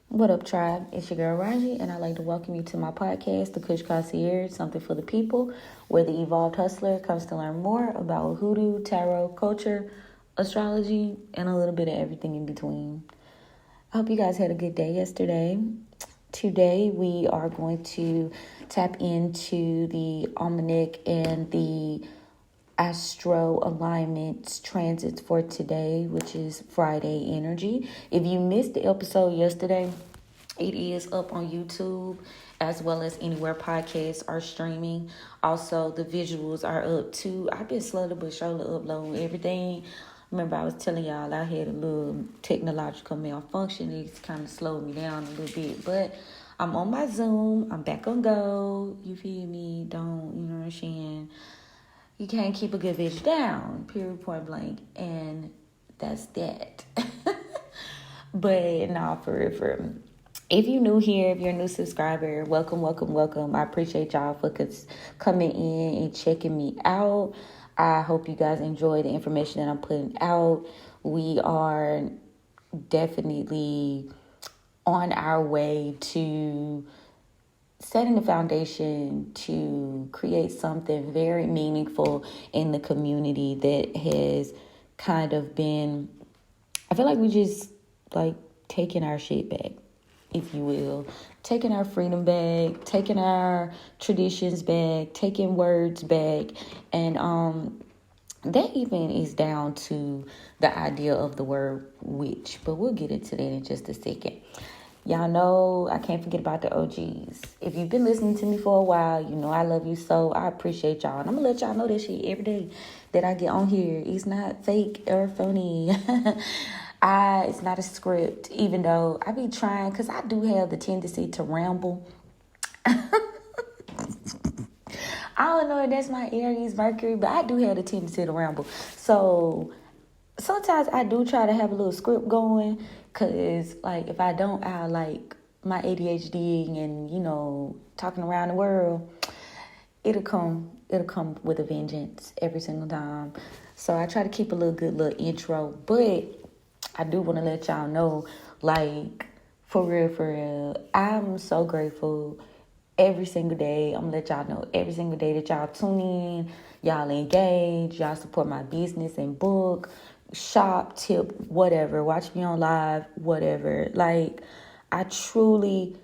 What up, tribe? It's your girl Raji, and I'd like to welcome you to my podcast, The Kush Concierge, something for the people, where the evolved hustler comes to learn more about hoodoo, tarot, culture, astrology, and a little bit of everything in between. I hope you guys had a good day yesterday. Today, we are going to tap into the almanac and the astro alignments transits for today, which is Friday energy. If you missed the episode yesterday, it is up on YouTube as well as anywhere podcasts are streaming. Also, the visuals are up too. I've been slowly but surely uploading everything. Remember, I was telling y'all I had a little technological malfunction. It's kind of slowed me down a little bit, but I'm on my Zoom. I'm back on go. You feel me? Don't, you know what I'm saying? You can't keep a good bitch down, period, point blank. And that's that. But nah, for real. If you're new here, if you're a new subscriber, welcome. I appreciate y'all for coming in and checking me out. I hope you guys enjoy the information that I'm putting out. We are definitely on our way to setting the foundation to create something very meaningful in the community that has kind of been, I feel like we just like taking our shit back, if you will, taking our freedom back, taking our traditions back, taking words back. And that even is down to the idea of the word witch, but we'll get into that in just a second. Y'all know I can't forget about the OGs. If you've been listening to me for a while, you know I love you so. I appreciate y'all. And I'm going to let y'all know that shit every day that I get on here. It's not fake or phony. It's not a script, even though I be trying, because I do have the tendency to ramble. I don't know if that's my Aries Mercury, but I do have the tendency to ramble. So sometimes I do try to have a little script going, because like if I don't, I like my ADHD and, you know, talking around the world, it'll come with a vengeance every single time. So I try to keep a little intro, but I do want to let y'all know, like, for real, I'm so grateful every single day. I'm going to let y'all know every single day that y'all tune in, y'all engage, y'all support my business and book, shop, tip, whatever, watch me on live, whatever. Like, I truly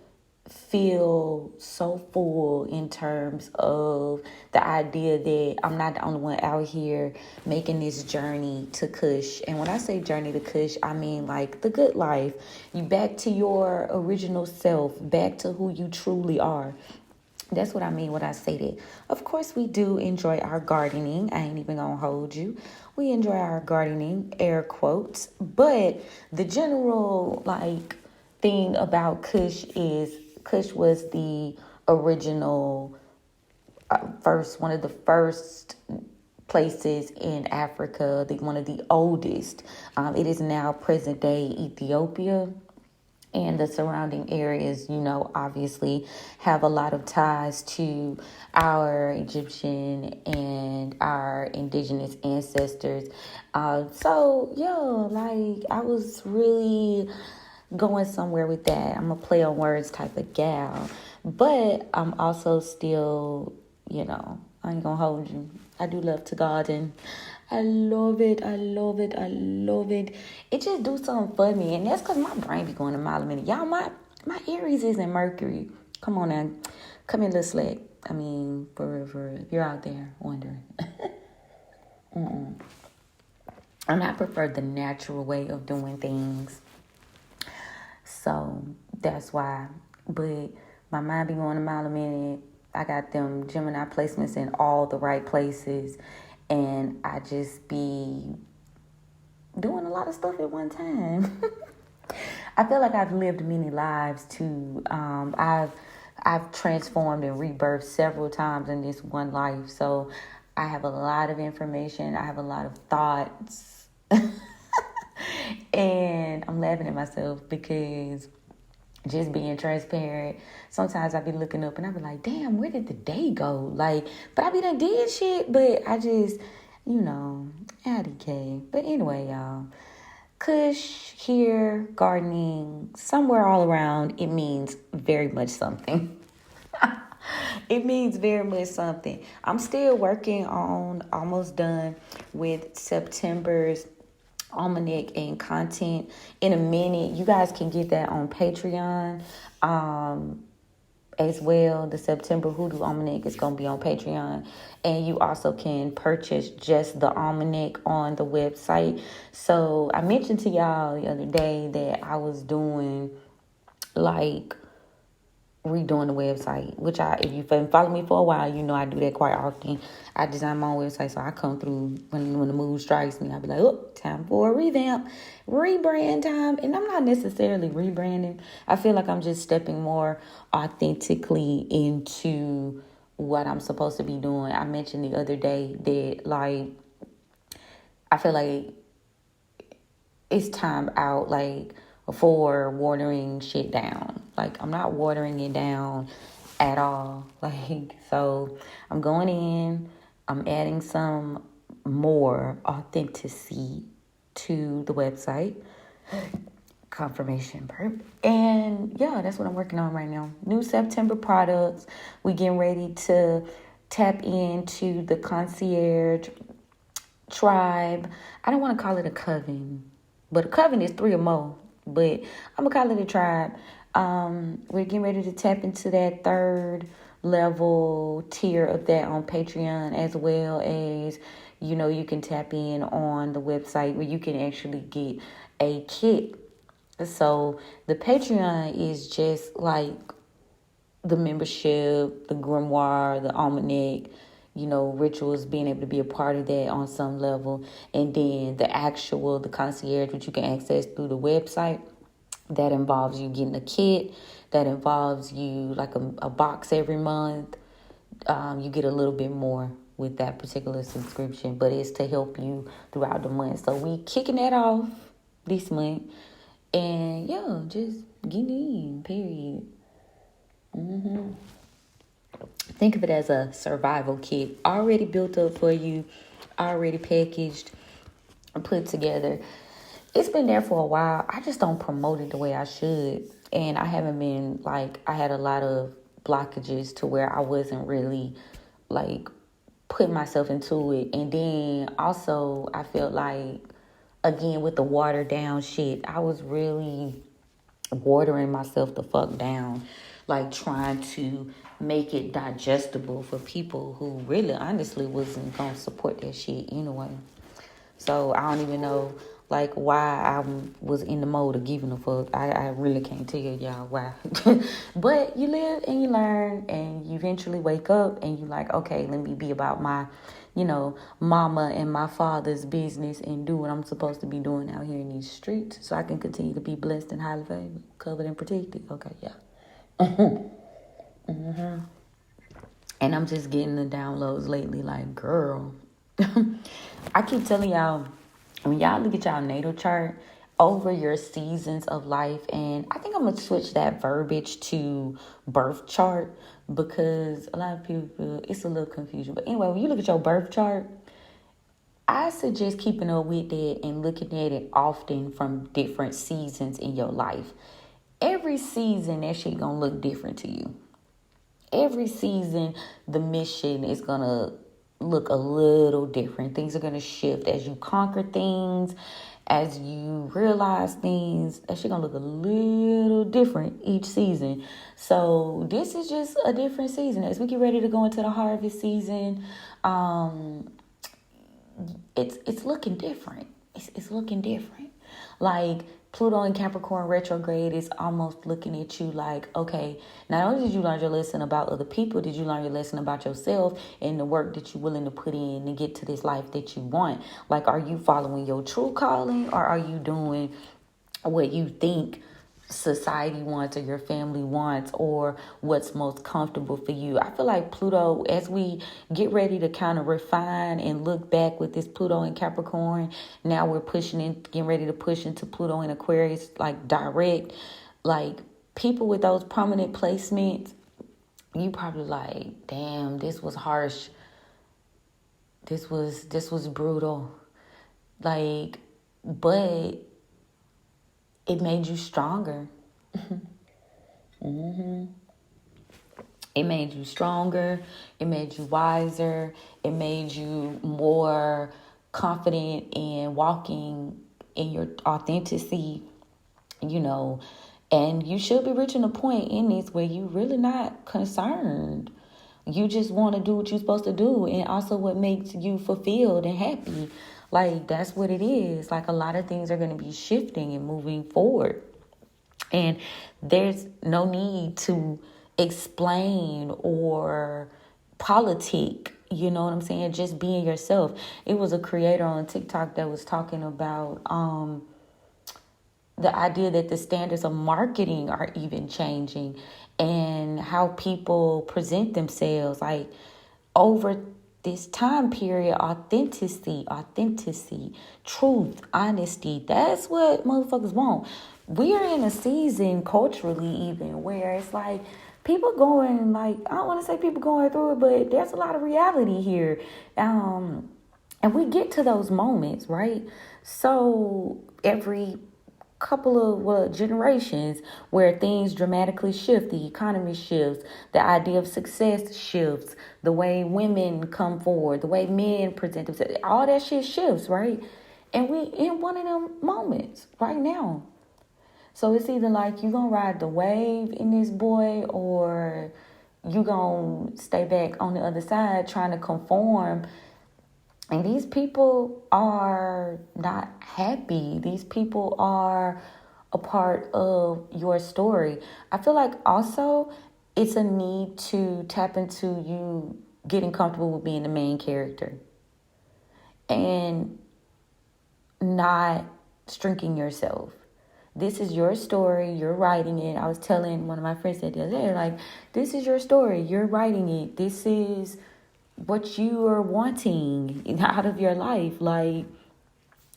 feel so full in terms of the idea that I'm not the only one out here making this journey to Kush. And when I say journey to Kush, I mean like the good life. You back to your original self, back to who you truly are. That's what I mean when I say that. Of course, we do enjoy our gardening. I ain't even gonna hold you. We enjoy our gardening, air quotes. But the general like thing about Kush is Kush was the original one of the first places in Africa, one of the oldest. It is now present day Ethiopia. And the surrounding areas, you know, obviously have a lot of ties to our Egyptian and our indigenous ancestors. Like I was really going somewhere with that. I'm a play on words type of gal. But I'm also still, you know, I ain't gonna hold you. I do love to garden. I love it. It just do something for me. And that's because my brain be going a mile a minute. Y'all, my Aries is in Mercury. Come on now. Come here, little slack. I mean, for if you're out there wondering. And I prefer the natural way of doing things. So that's why. But my mind be going a mile a minute. I got them Gemini placements in all the right places. And I just be doing a lot of stuff at one time. I feel like I've lived many lives too. I've transformed and rebirthed several times in this one life. So I have a lot of information. I have a lot of thoughts. And I'm laughing at myself because just being transparent, sometimes I be looking up and I be like, damn, where did the day go? Like, but I be done did shit, but I just, you know, IDK. But anyway, y'all, Kush, here, gardening, somewhere all around, it means very much something. It means very much something. I'm still working on, almost done with September's almanac and content. In a minute, you guys can get that on Patreon. As well, the September Hoodoo Almanac is going to be on Patreon, and you also can purchase just the almanac on the website. So I mentioned to y'all the other day that I was doing like redoing the website, which if you've been following me for a while, you know I do that quite often. I design my own website, so I come through when the mood strikes me. I'll be like, oh, time for a revamp, rebrand time. And I'm not necessarily rebranding. I feel like I'm just stepping more authentically into what I'm supposed to be doing. I mentioned the other day that, like, I feel like it's time out, like, for watering shit down. Like, I'm not watering it down at all. Like, so I'm going in, I'm adding some more authenticity to the website. Confirmation burp. And yeah, that's what I'm working on right now. New September products. We getting ready to tap into the concierge tribe. I don't want to call it a coven, but a coven is 3 or more. But I'm gonna call it a tribe. We're getting ready to tap into that 3rd level tier of that on Patreon, as well as, you know, you can tap in on the website where you can actually get a kit. So the Patreon is just like the membership, the grimoire, the almanac, you know, rituals, being able to be a part of that on some level. And then the concierge, which you can access through the website. That involves you getting a kit. That involves you like a box every month. You get a little bit more with that particular subscription, but it's to help you throughout the month. So we kicking that off this month. And yeah, just get in, period. Think of it as a survival kit, already built up for you, already packaged, put together. It's been there for a while. I just don't promote it the way I should. And I haven't been, like, I had a lot of blockages to where I wasn't really, like, putting myself into it. And then also I felt like, again, with the watered down shit, I was really watering myself the fuck down, like trying to make it digestible for people who really honestly wasn't gonna support that shit anyway. So I don't even know like why I was in the mode of giving a fuck. I really can't tell y'all why. But you live and you learn, and you eventually wake up and you like, okay, let me be about my, you know, mama and my father's business and do what I'm supposed to be doing out here in these streets so I can continue to be blessed and highly favored, covered and protected. Okay, yeah. And I'm just getting the downloads lately like, girl. I keep telling y'all, when y'all look at y'all natal chart over your seasons of life, and I think I'm going to switch that verbiage to birth chart because a lot of people feel it's a little confusion. But anyway, when you look at your birth chart, I suggest keeping up with it and looking at it often from different seasons in your life. Every season, that shit going to look different to you. Every season, the mission is going to look a little different. Things are going to shift as you conquer things, as you realize things. That shit going to look a little different each season. So this is just a different season. As we get ready to go into the harvest season, it's looking different. It's looking different. Like Pluto in Capricorn retrograde is almost looking at you like, okay, not only did you learn your lesson about other people, did you learn your lesson about yourself and the work that you're willing to put in to get to this life that you want? Like, are you following your true calling, or are you doing what you think society wants or your family wants, or what's most comfortable for you? I feel like Pluto, as we get ready to kind of refine and look back with this Pluto in Capricorn, now we're getting ready to push into Pluto in Aquarius, like direct, like people with those prominent placements, you probably like, damn, this was harsh. This was brutal. Like, but It made you stronger. It made you stronger. It made you wiser. It made you more confident in walking in your authenticity, you know. And you should be reaching a point in this where you really not concerned. You just want to do what you're supposed to do, and also what makes you fulfilled and happy. Like, that's what it is. Like, a lot of things are going to be shifting and moving forward. And there's no need to explain or politic, you know what I'm saying? Just being yourself. It was a creator on TikTok that was talking about the idea that the standards of marketing are even changing, and how people present themselves. Like, over this time period, authenticity, truth, honesty, that's what motherfuckers want. We are in a season culturally even where it's like people going, like, I don't want to say people going through it, but there's a lot of reality here. And we get to those moments, right? So every couple of generations where things dramatically shift, the economy shifts, the idea of success shifts, the way women come forward, the way men present themselves, all that shit shifts, right? And we in one of them moments right now. So it's either like you gonna ride the wave in this boy, or you gonna stay back on the other side trying to conform. And these people are not happy. These people are a part of your story. I feel like also it's a need to tap into you getting comfortable with being the main character and not shrinking yourself. This is your story. You're writing it. I was telling one of my friends that the other day, like, this is your story. You're writing it. This is what you are wanting out of your life. Like,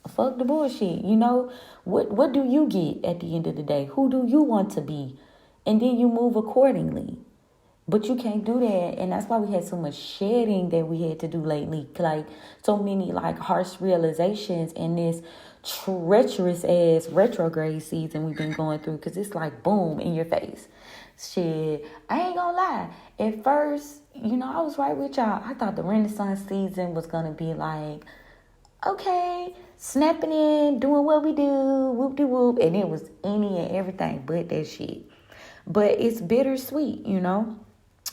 fuck the bullshit. You know, what do you get at the end of the day? Who do you want to be? And then you move accordingly. But you can't do that. And that's why we had so much shedding that we had to do lately. Like, so many, like, harsh realizations in this treacherous ass retrograde season we've been going through. Because it's like, boom, in your face. Shit, I ain't gonna lie. At first, you know, I was right with y'all. I thought the Renaissance season was gonna be like, okay, snapping in, doing what we do, whoop-de-whoop. And it was any and everything but that shit. But it's bittersweet, you know?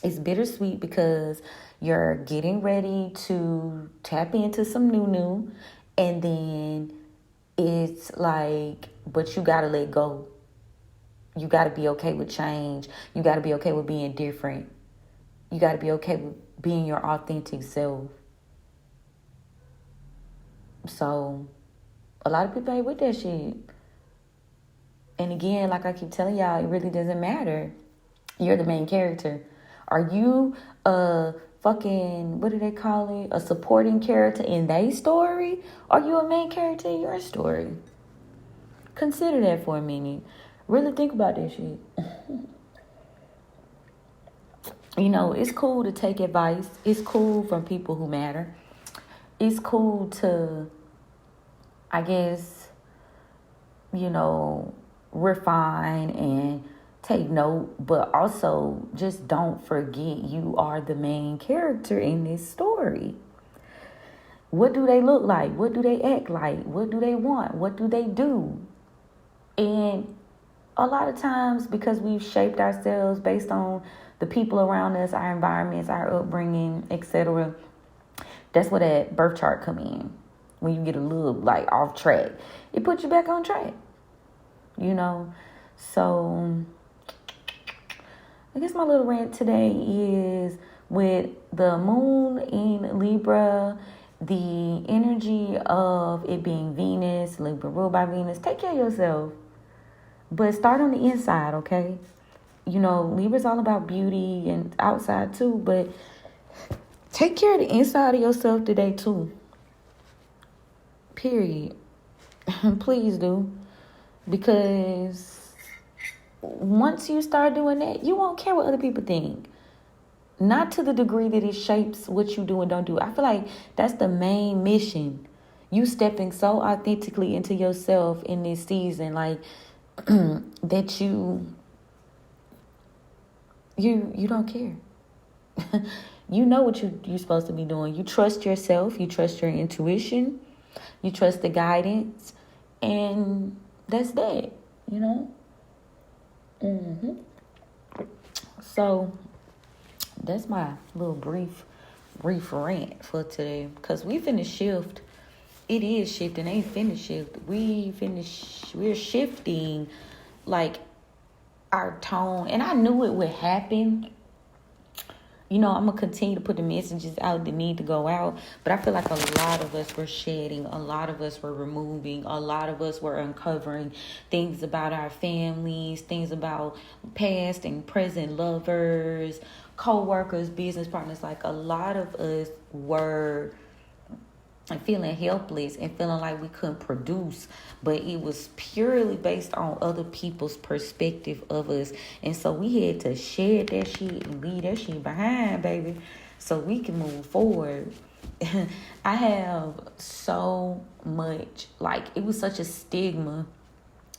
It's bittersweet because you're getting ready to tap into some new. And then it's like, but you gotta let go. You gotta be okay with change. You gotta be okay with being different. You gotta be okay with being your authentic self. So, a lot of people ain't with that shit. And again, like I keep telling y'all, it really doesn't matter. You're the main character. Are you a fucking, what do they call it? A supporting character in their story? Or are you a main character in your story? Consider that for a minute. Really think about that shit. You know, it's cool to take advice. It's cool from people who matter. It's cool to, I guess, you know, refine and take note, but also just don't forget you are the main character in this story. What do they look like? What do they act like? What do they want? What do they do? And a lot of times, because we've shaped ourselves based on the people around us, our environments, our upbringing, etc., that's where that birth chart come in. When you get a little, like, off track, it puts you back on track, you know? So I guess my little rant today is with the moon in Libra, the energy of it being Venus, Libra ruled by Venus. Take care of yourself, but start on the inside, okay? You know, Libra's all about beauty and outside too, but take care of the inside of yourself today too. Period. Please do. Because once you start doing that, you won't care what other people think. Not to the degree that it shapes what you do and don't do. I feel like that's the main mission. You stepping so authentically into yourself in this season. Like, that you don't care. You know what you're supposed to be doing. You trust yourself. You trust your intuition. You trust the guidance. And that's that, you know? So that's my little brief rant for today. Because we finna shift. It is shifting. Ain't finna shift. We're shifting like our tone. And I knew it would happen. You know, I'm going to continue to put the messages out that need to go out. But I feel like a lot of us were shedding. A lot of us were removing. A lot of us were uncovering things about our families, things about past and present lovers, co-workers, business partners. Like a lot of us were feeling helpless and feeling like we couldn't produce, but it was purely based on other people's perspective of us. And so we had to shed that shit and leave that shit behind, baby, so we can move forward. I have so much, like, it was such a stigma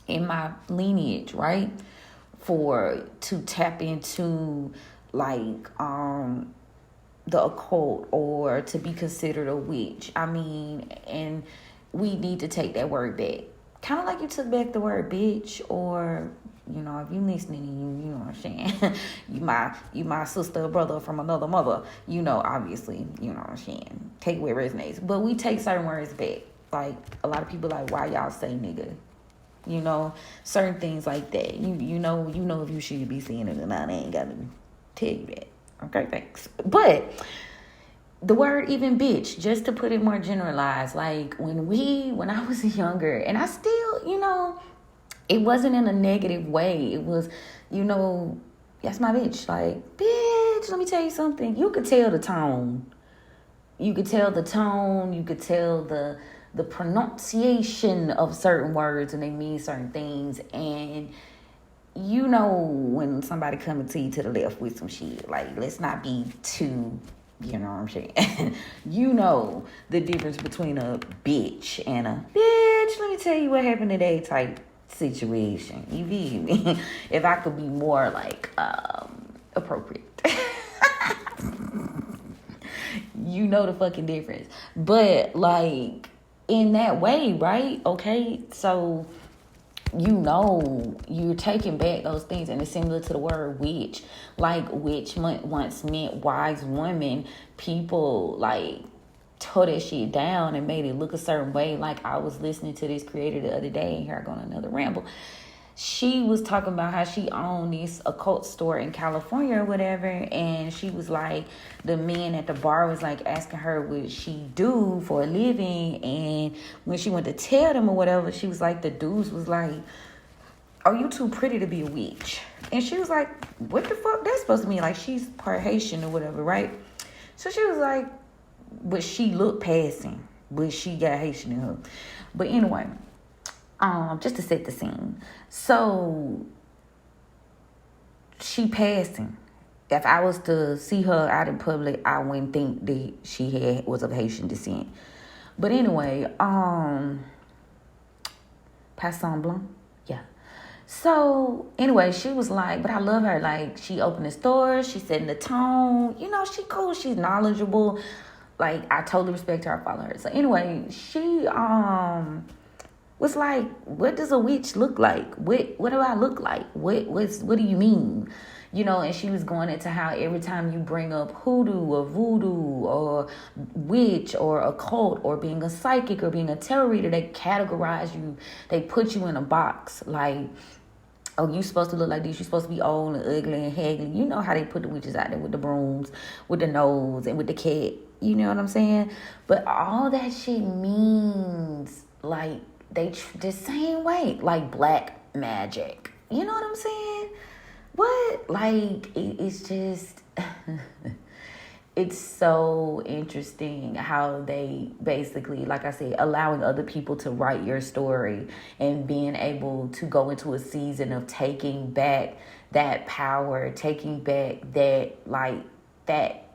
in my lineage, right, to tap into like the occult or to be considered a witch. I mean, and we need to take that word back. Kind of like you took back the word bitch, or, you know, if you listening, you know what I'm saying. you my sister or brother from another mother, you know, obviously, you know what I'm saying. Take where it resonates. But we take certain words back. Like, a lot of people like, why y'all say nigga? You know, certain things like that. You know if you should be seeing it or not. I ain't got to tell you that. Okay, thanks. But the word even bitch, just to put it more generalized, like when I was younger, and I still, you know, it wasn't in a negative way. It was, you know, that's my bitch. Like, bitch, let me tell you something. You could tell the tone. You could tell the tone. You could tell the pronunciation of certain words, and they mean certain things. And you know when somebody coming to you to the left with some shit, like, let's not be too, you know what I'm saying? You know the difference between a bitch and a bitch, let me tell you what happened today type situation. You feel me? If I could be more like appropriate. You know the fucking difference. But like in that way, right? Okay, so you know you're taking back those things, and it's similar to the word witch. Like, witch once meant wise woman. People like tore that shit down and made it look a certain way. Like, I was listening to this creator the other day, and here I go on another ramble. She was talking about how she owned this occult store in California or whatever, and she was like, the man at the bar was like asking her what she do for a living, and when she went to tell them or whatever, she was like, the dudes was like, are you too pretty to be a witch? And she was like, what the fuck that's supposed to mean? Like, she's part Haitian or whatever, right? So she was like, but she looked passing, but she got Haitian in her. But anyway, just to set the scene. So she passing. If I was to see her out in public, I wouldn't think that she was of Haitian descent. But anyway, Passant Blanc, yeah. So anyway, she was like, but I love her. Like, she opened the store, she setting the tone. You know, she cool, she's knowledgeable. Like, I totally respect her, I follow her. So anyway, she was like, what does a witch look like? What do I look like? What do you mean? You know, and she was going into how every time you bring up hoodoo or voodoo or witch or occult or being a psychic or being a tarot reader, they categorize you. They put you in a box. Like, oh, you supposed to look like this. You're supposed to be old and ugly and haggly. You know how they put the witches out there with the brooms, with the nose, and with the cat. You know what I'm saying? But all that shit means, like, the same way, like black magic. You know what I'm saying? What? Like, it's just, it's so interesting how they basically, like I said, allowing other people to write your story and being able to go into a season of taking back that power, taking back that, like, that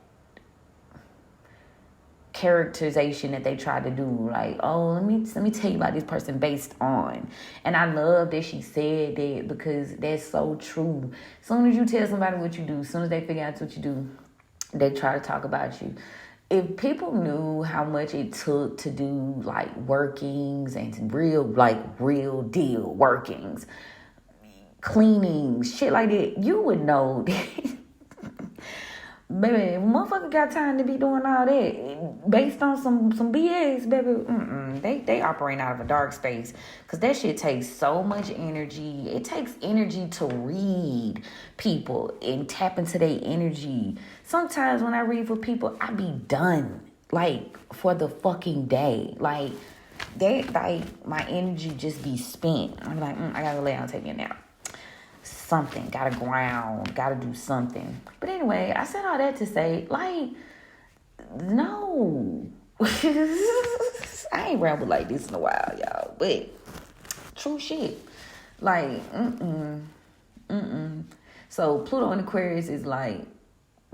characterization that they try to do. Like, oh, let me tell you about this person based on. And I love that she said that, because that's so true. As soon as you tell somebody what you do, as soon as they figure out what you do, they try to talk about you. If people knew how much it took to do like workings and real deal workings, cleaning, shit like that, you would know. Baby, motherfucker got time to be doing all that based on some BS, baby. They operate out of a dark space, because that shit takes so much energy. It takes energy to read people and tap into their energy. Sometimes when I read for people, I be done, like, for the fucking day. Like, my energy just be spent. I'm like, I gotta lay down and take me a nap. Something, gotta ground, gotta do something. But anyway, I said all that to say, like, no. I ain't rambled like this in a while, y'all. But true shit. Like, So Pluto in Aquarius is like,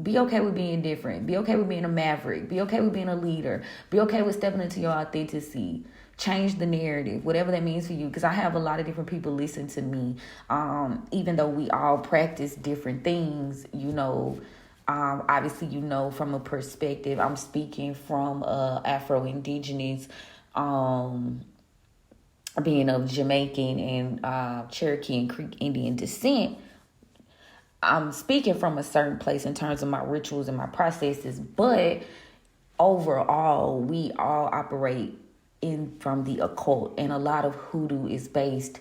be okay with being different. Be okay with being a maverick. Be okay with being a leader. Be okay with stepping into your authenticity. Change the narrative, whatever that means for you. Because I have a lot of different people listen to me. Even though we all practice different things, obviously, from a perspective, I'm speaking from Afro-Indigenous, being of Jamaican and Cherokee and Creek Indian descent. I'm speaking from a certain place in terms of my rituals and my processes, but overall, we all operate from the occult, and a lot of hoodoo is based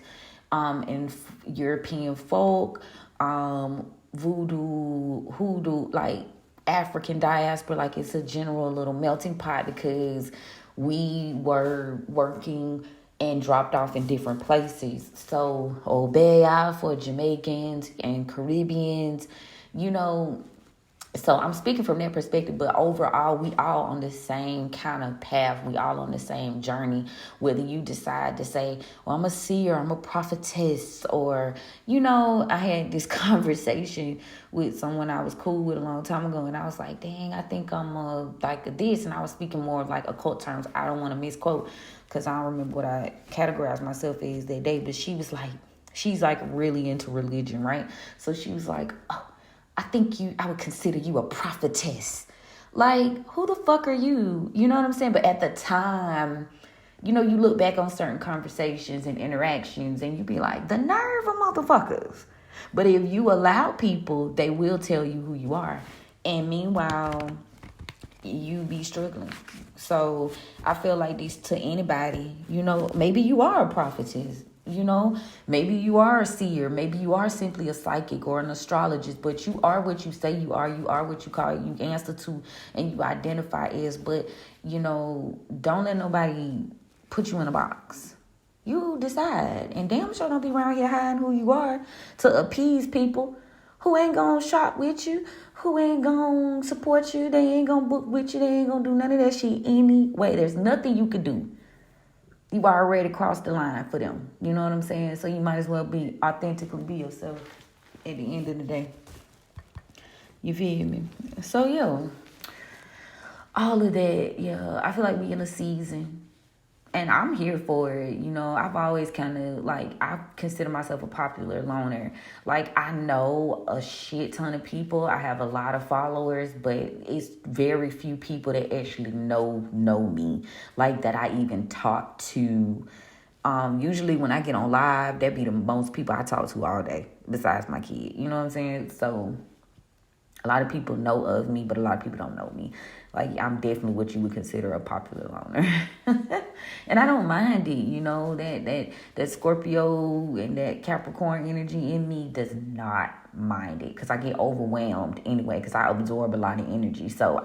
in European folk, voodoo, hoodoo, like African diaspora, like it's a general little melting pot, because we were working and dropped off in different places. So Obeah for Jamaicans and Caribbeans, So I'm speaking from that perspective, but overall, we all on the same kind of path. We all on the same journey. Whether you decide to say, well, I'm a seer, I'm a prophetess, or, I had this conversation with someone I was cool with a long time ago, and I was like, dang, I think I'm like this, and I was speaking more of like occult terms. I don't want to misquote, because I don't remember what I categorized myself as that day, but she was like, she's like really into religion, right? So she was like, oh, I would consider you a prophetess. Like, who the fuck are you? You know what I'm saying? But at the time, you look back on certain conversations and interactions and you be like, the nerve of motherfuckers. But if you allow people, they will tell you who you are. And meanwhile, you be struggling. So I feel like this to anybody, maybe you are a prophetess. Maybe you are a seer. Maybe you are simply a psychic or an astrologist, but you are what you say you are. You are what you call it. You answer to and you identify as. But, don't let nobody put you in a box. You decide. And damn sure don't be around here hiding who you are to appease people who ain't gonna shop with you, who ain't gonna support you. They ain't gonna book with you. They ain't gonna do none of that shit anyway. There's nothing you could do. You already crossed the line for them. You know what I'm saying? So you might as well be authentically be yourself at the end of the day. You feel me? So, all of that, I feel like we in a season. And I'm here for it. I've always kind of, I consider myself a popular loner. I know a shit ton of people. I have a lot of followers, but it's very few people that actually know me. That I even talk to. Usually when I get on live, that be the most people I talk to all day, besides my kid. You know what I'm saying? So a lot of people know of me, but a lot of people don't know me. I'm definitely what you would consider a popular loner. And I don't mind it, that Scorpio and that Capricorn energy in me does not mind it, because I get overwhelmed anyway, because I absorb a lot of energy. So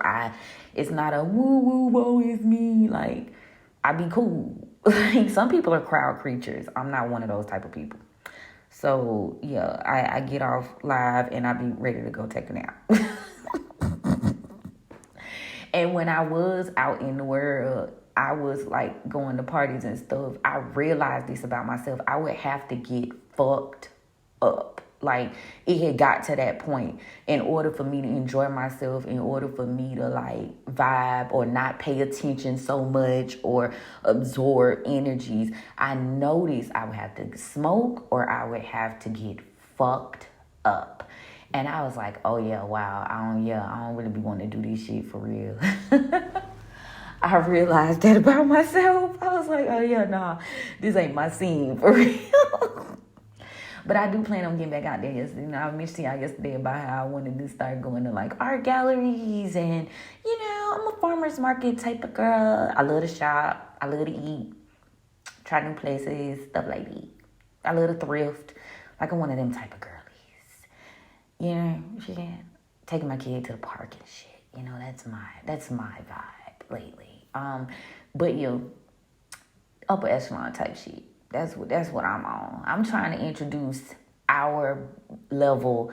it's not a woo, woe is me. I be cool. Some people are crowd creatures. I'm not one of those type of people. So, I get off live and I be ready to go take a nap. And when I was out in the world, I was going to parties and stuff. I realized this about myself. I would have to get fucked up. Like, it had got to that point. In order for me to enjoy myself, in order for me to, like, vibe or not pay attention so much or absorb energies, I noticed I would have to smoke or I would have to get fucked up. And I was like, oh, yeah, wow, I don't really be wanting to do this shit for real. I realized that about myself. I was like, oh, yeah, nah, this ain't my scene for real. But I do plan on getting back out there yesterday. You know, I mentioned y'all yesterday about how I wanted to start going to, like, art galleries. And, you know, I'm a farmer's market type of girl. I love to shop. I love to eat. Try new places, stuff like that. I love to thrift. Like, I'm one of them type of girlies. You know, taking my kid to the park and shit. You know, that's my vibe lately. But upper echelon type shit. That's what I'm on. I'm trying to introduce our level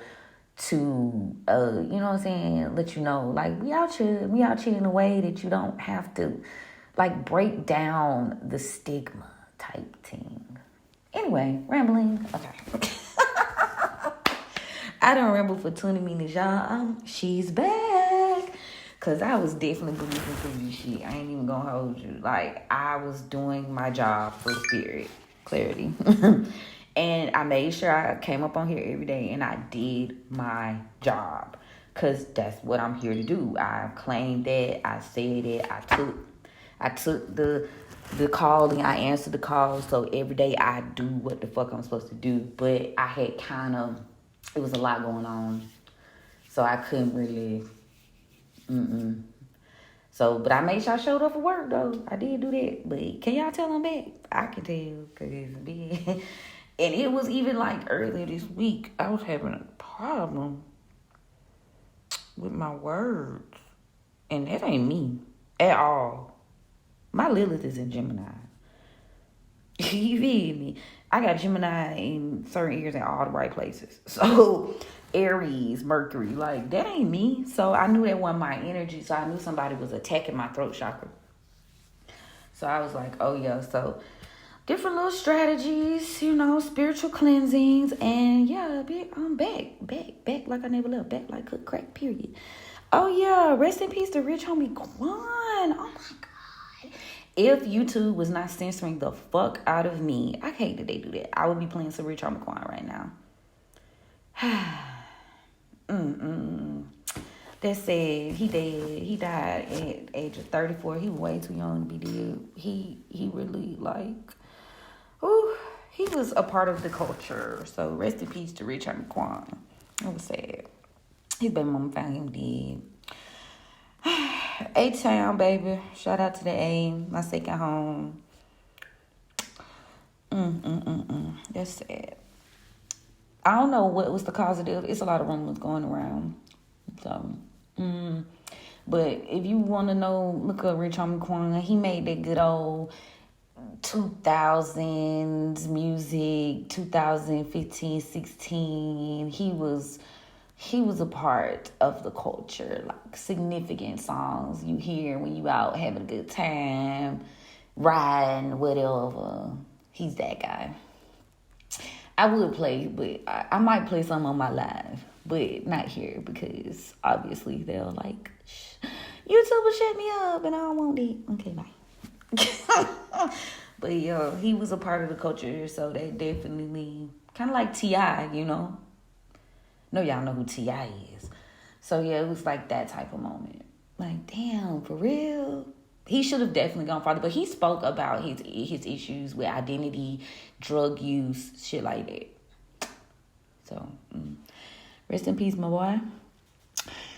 to you know what I'm saying, let you know, like, we out here in a way that you don't have to, like, break down the stigma type thing. Anyway, rambling. Okay. I don't ramble for 20 minutes, y'all. She's back. Because I was definitely believing through this shit. I ain't even going to hold you. Like, I was doing my job for spirit. Clarity. And I made sure I came up on here every day and I did my job. Because that's what I'm here to do. I claimed that. I said it. I took the calling. I answered the call. So every day I do what the fuck I'm supposed to do. But I had it was a lot going on. So I couldn't really... So, but I made sure I showed up for work, though. I did do that. But can y'all tell I'm back? I can tell, because and it was even like earlier this week, I was having a problem with my words. And that ain't me at all. My Lilith is in Gemini. You feel me? I got Gemini in certain areas in all the right places. So... Aries, Mercury, like, that ain't me. So I knew that wasn't my energy. So I knew somebody was attacking my throat chakra. So I was like, oh yeah. So different little strategies, you know, spiritual cleansings. And yeah, I'm back like I never left. Back like cook crack, period. Oh yeah, rest in peace to rich homie Quan. Oh my God. If YouTube was not censoring the fuck out of me, I hate that they do that. I would be playing some rich homie Quan right now. That said, he dead. He died at age of 34. He was way too young to be dead. He really, like, he was a part of the culture. So rest in peace to Richard McQuan. That was sad. His baby mama found him dead. A-Town, baby. Shout out to the A, my second home. That's sad. I don't know what was the cause of it. It's a lot of rumors going around. So, but if you want to know, look up Rich Homie Quan. He made that good old 2000s music, 2015, 16. He was a part of the culture, like significant songs you hear when you out having a good time, riding, whatever. He's that guy. I would play, but I might play some on my live, but not here because obviously they'll like, YouTube will shut me up and I don't want it. Okay, bye. But yeah, he was a part of the culture, so they definitely kind of like T.I., you know. No, y'all know who T.I. is. So yeah, it was like that type of moment. Like, damn, for real? He should have definitely gone farther, but he spoke about his issues with identity, drug use, shit like that. So, rest in peace, my boy.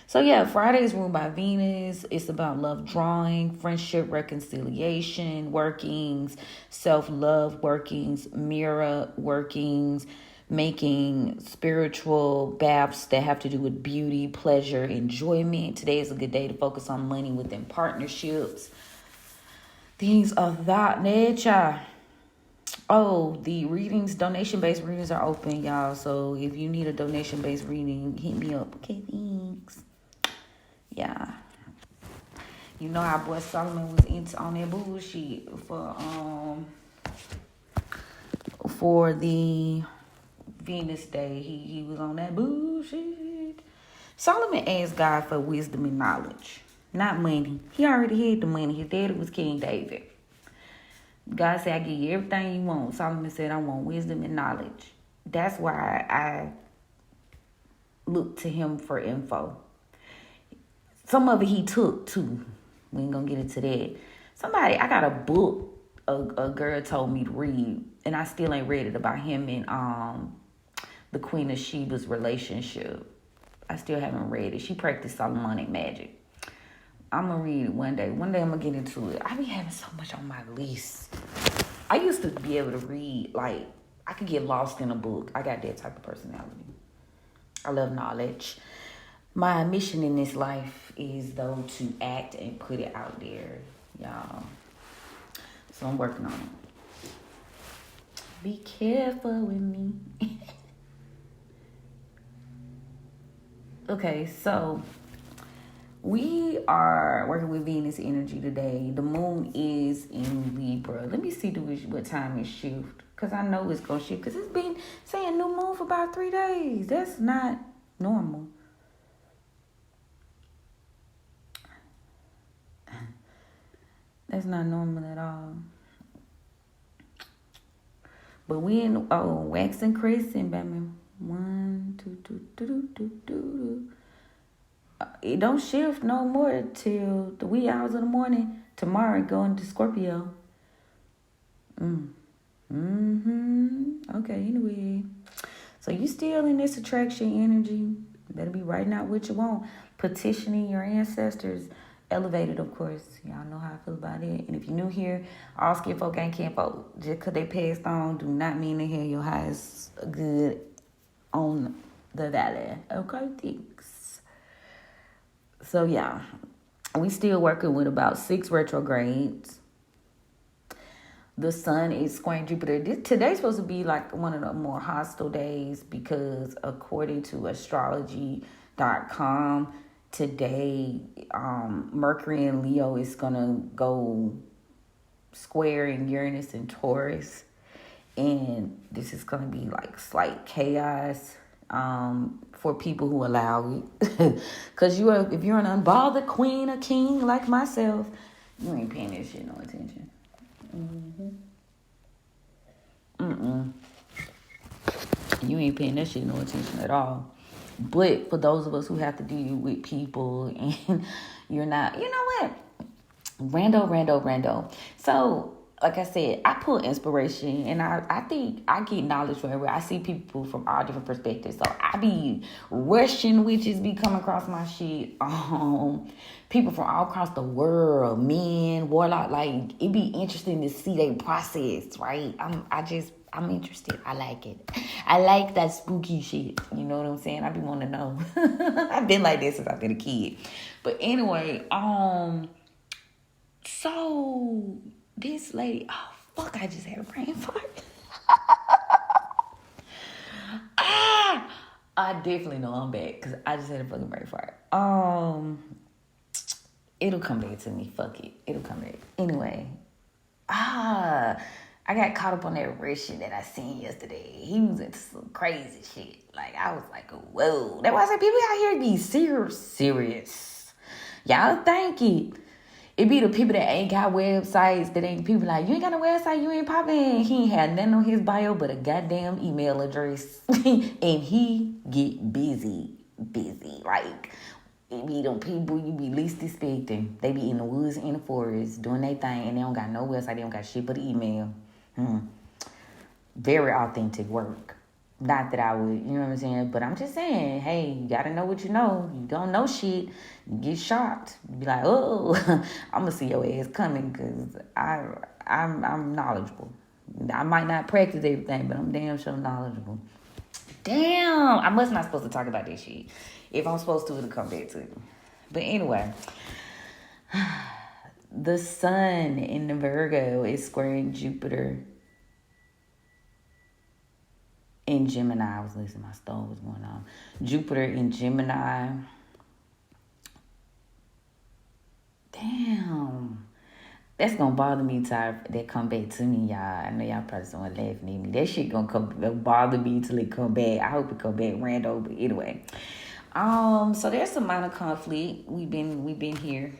So yeah, Friday's ruled by Venus. It's about love drawing, friendship, reconciliation, workings, self-love workings, mirror workings, making spiritual baths that have to do with beauty, pleasure, enjoyment. Today is a good day to focus on money within partnerships. Things of that nature. Oh, the readings, donation-based readings are open, y'all. So if you need a donation-based reading, hit me up. Okay, thanks. Yeah. You know how boy Solomon was on that bullshit for the Venus Day, he was on that bullshit. Solomon asked God for wisdom and knowledge, not money. He already had the money. His daddy was King David. God said, I give you everything you want. Solomon said, I want wisdom and knowledge. That's why I look to him for info. Some of it he took too. We ain't gonna get into that. I got a book a girl told me to read, and I still ain't read it, about him and the Queen of Sheba's relationship. I still haven't read it. She practiced Solomonic magic. I'm gonna read it one day. One day I'm gonna get into it. I be having so much on my list. I used to be able to read, like, I could get lost in a book. I got that type of personality. I love knowledge. My mission in this life is, though, to act and put it out there, y'all. So I'm working on it. Be careful with me. Okay, so we are working with Venus energy today. The moon is in Libra. Let me see what time it shift, because I know it's going to shift, because it's been saying new moon for about 3 days. That's not normal. That's not normal at all. But we in waxing crescent, baby. 1, 2, 2, 2, 2, 2. It don't shift no more till the wee hours of the morning. Tomorrow going to Scorpio. Okay, anyway. So you still in this attraction energy. Better be writing out what you want. Petitioning your ancestors. Elevated, of course. Y'all know how I feel about it. And if you're new here, all skin folk ain't kin folk. Just because they passed on do not mean they have your highest good on the valley. Okay, thanks. So, yeah. We still working with about 6 retrogrades. The sun is squaring Jupiter. Today's supposed to be like one of the more hostile days, because according to astrology.com, today, Mercury and Leo is going to go square in Uranus and Taurus. And this is going to be like slight chaos for people who allow it. Because if you're an unbothered queen or king like myself, you ain't paying this shit no attention. You ain't paying that shit no attention at all. But for those of us who have to deal with people and you're not, you know what? Rando. So, like I said, I pull inspiration, and I think I get knowledge from everywhere. I see people from all different perspectives. So I be Russian witches be coming across my shit. People from all across the world, men, warlock, like, it be interesting to see their process, right? I'm interested. I like it. I like that spooky shit. You know what I'm saying? I be wanting to know. I've been like this since I've been a kid. But anyway, so this lady, I just had a brain fart. I definitely know I'm back, because I just had a fucking brain fart. It'll come back to me. Fuck it. It'll come back. Anyway, I got caught up on that rich shit that I seen yesterday. He was into some crazy shit. Like, I was like, whoa. That's why I said, people out here be serious. Y'all think it. It be the people that ain't got websites, that ain't people like, you ain't got no website, you ain't popping. He ain't had nothing on his bio but a goddamn email address. And he get busy. Like, it be them people you be least expecting. They be in the woods, in the forest, doing their thing, and they don't got no website, they don't got shit but email. Very authentic work. Not that I would, you know what I'm saying? But I'm just saying, hey, you gotta know what you know. You don't know shit, you get shocked. You be like, oh, I'm gonna see your ass coming, because I'm knowledgeable. I might not practice everything, but I'm damn sure knowledgeable. Damn, I must not supposed to talk about this shit. If I'm supposed to, it'll come back to me. But anyway, the sun in the Virgo is squaring Jupiter in Gemini. I was listening, my stove was going on. Jupiter in Gemini. Damn. That's gonna bother me till that come back to me, y'all. I know y'all probably someone laughing at me. That shit gonna bother me till it come back. I hope it come back random, but anyway. So there's some minor conflict. We've been here.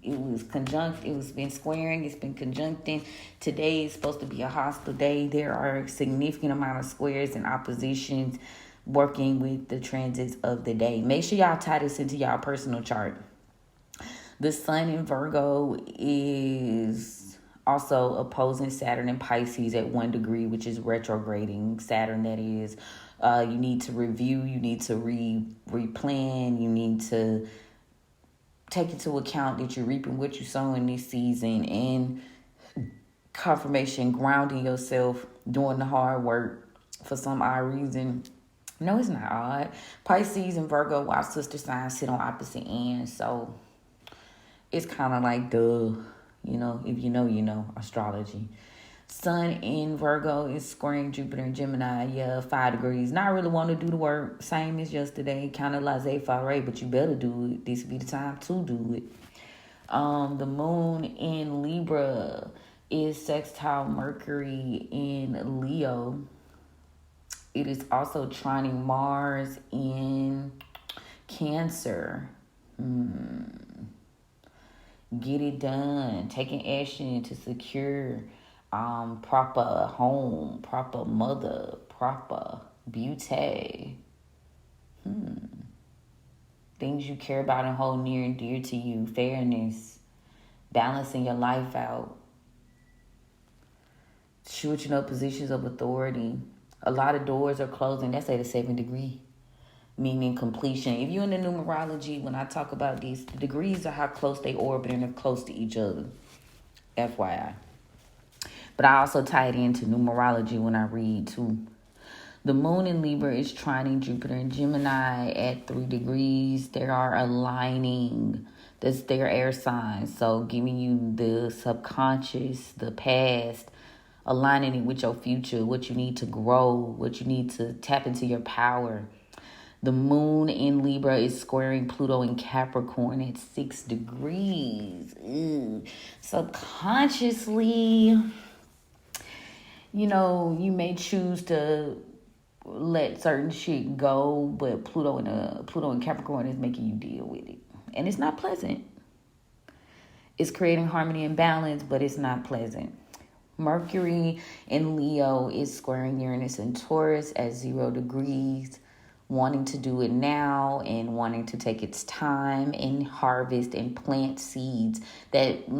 It was conjunct. It was been squaring. It's been conjuncting. Today is supposed to be a hostile day. There are a significant amount of squares and oppositions working with the transits of the day. Make sure y'all tie this into y'all personal chart. The sun in Virgo is also opposing Saturn in Pisces at 1 degree, which is retrograding Saturn. That is, you need to review, you need to replan, you need to take into account that you're reaping what you sow in this season, and confirmation, grounding yourself, doing the hard work for some odd reason. No, it's not odd. Pisces and Virgo, our sister signs, sit on opposite ends, so it's kind of like if you know, astrology. Sun in Virgo is squaring Jupiter and Gemini, 5 degrees. Not really want to do the work, same as yesterday, kind of laissez-faire, but you better do it. This be the time to do it. The moon in Libra is sextile Mercury in Leo. It is also trining Mars in Cancer. Get it done. Taking action to secure proper home, proper mother, proper beauty. Things you care about and hold near and dear to you. Fairness. Balancing your life out. Switching up positions of authority. A lot of doors are closing. That's at a 7 degree. Meaning completion. If you're in the numerology, when I talk about these, the degrees are how close they orbit and they're close to each other. FYI. But I also tie it into numerology when I read too. The moon in Libra is trining Jupiter and Gemini at 3 degrees. They are aligning. That's their air signs. So giving you the subconscious, the past, aligning it with your future, what you need to grow, what you need to tap into your power. The moon in Libra is squaring Pluto in Capricorn at 6 degrees. Subconsciously, you may choose to let certain shit go, but Pluto in Capricorn is making you deal with it. And it's not pleasant. It's creating harmony and balance, but it's not pleasant. Mercury in Leo is squaring Uranus in Taurus at 0 degrees. Wanting to do it now and wanting to take its time and harvest and plant seeds. Let me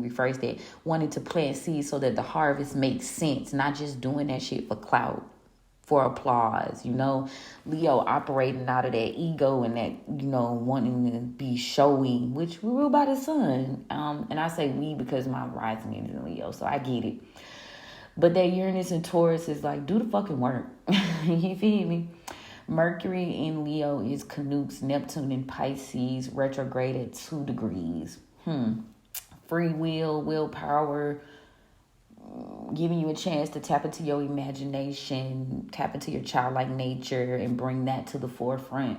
rephrase that. Wanting to plant seeds so that the harvest makes sense, not just doing that shit for clout, for applause. Leo operating out of that ego and that, wanting to be showy, which we rule by the sun. And I say we because my rising is in Leo, so I get it. But that Uranus and Taurus is like, do the fucking work. You feel me? Mercury in Leo is Canucks, Neptune in Pisces, retrograde at 2 degrees. Free will, willpower, giving you a chance to tap into your imagination, tap into your childlike nature, and bring that to the forefront.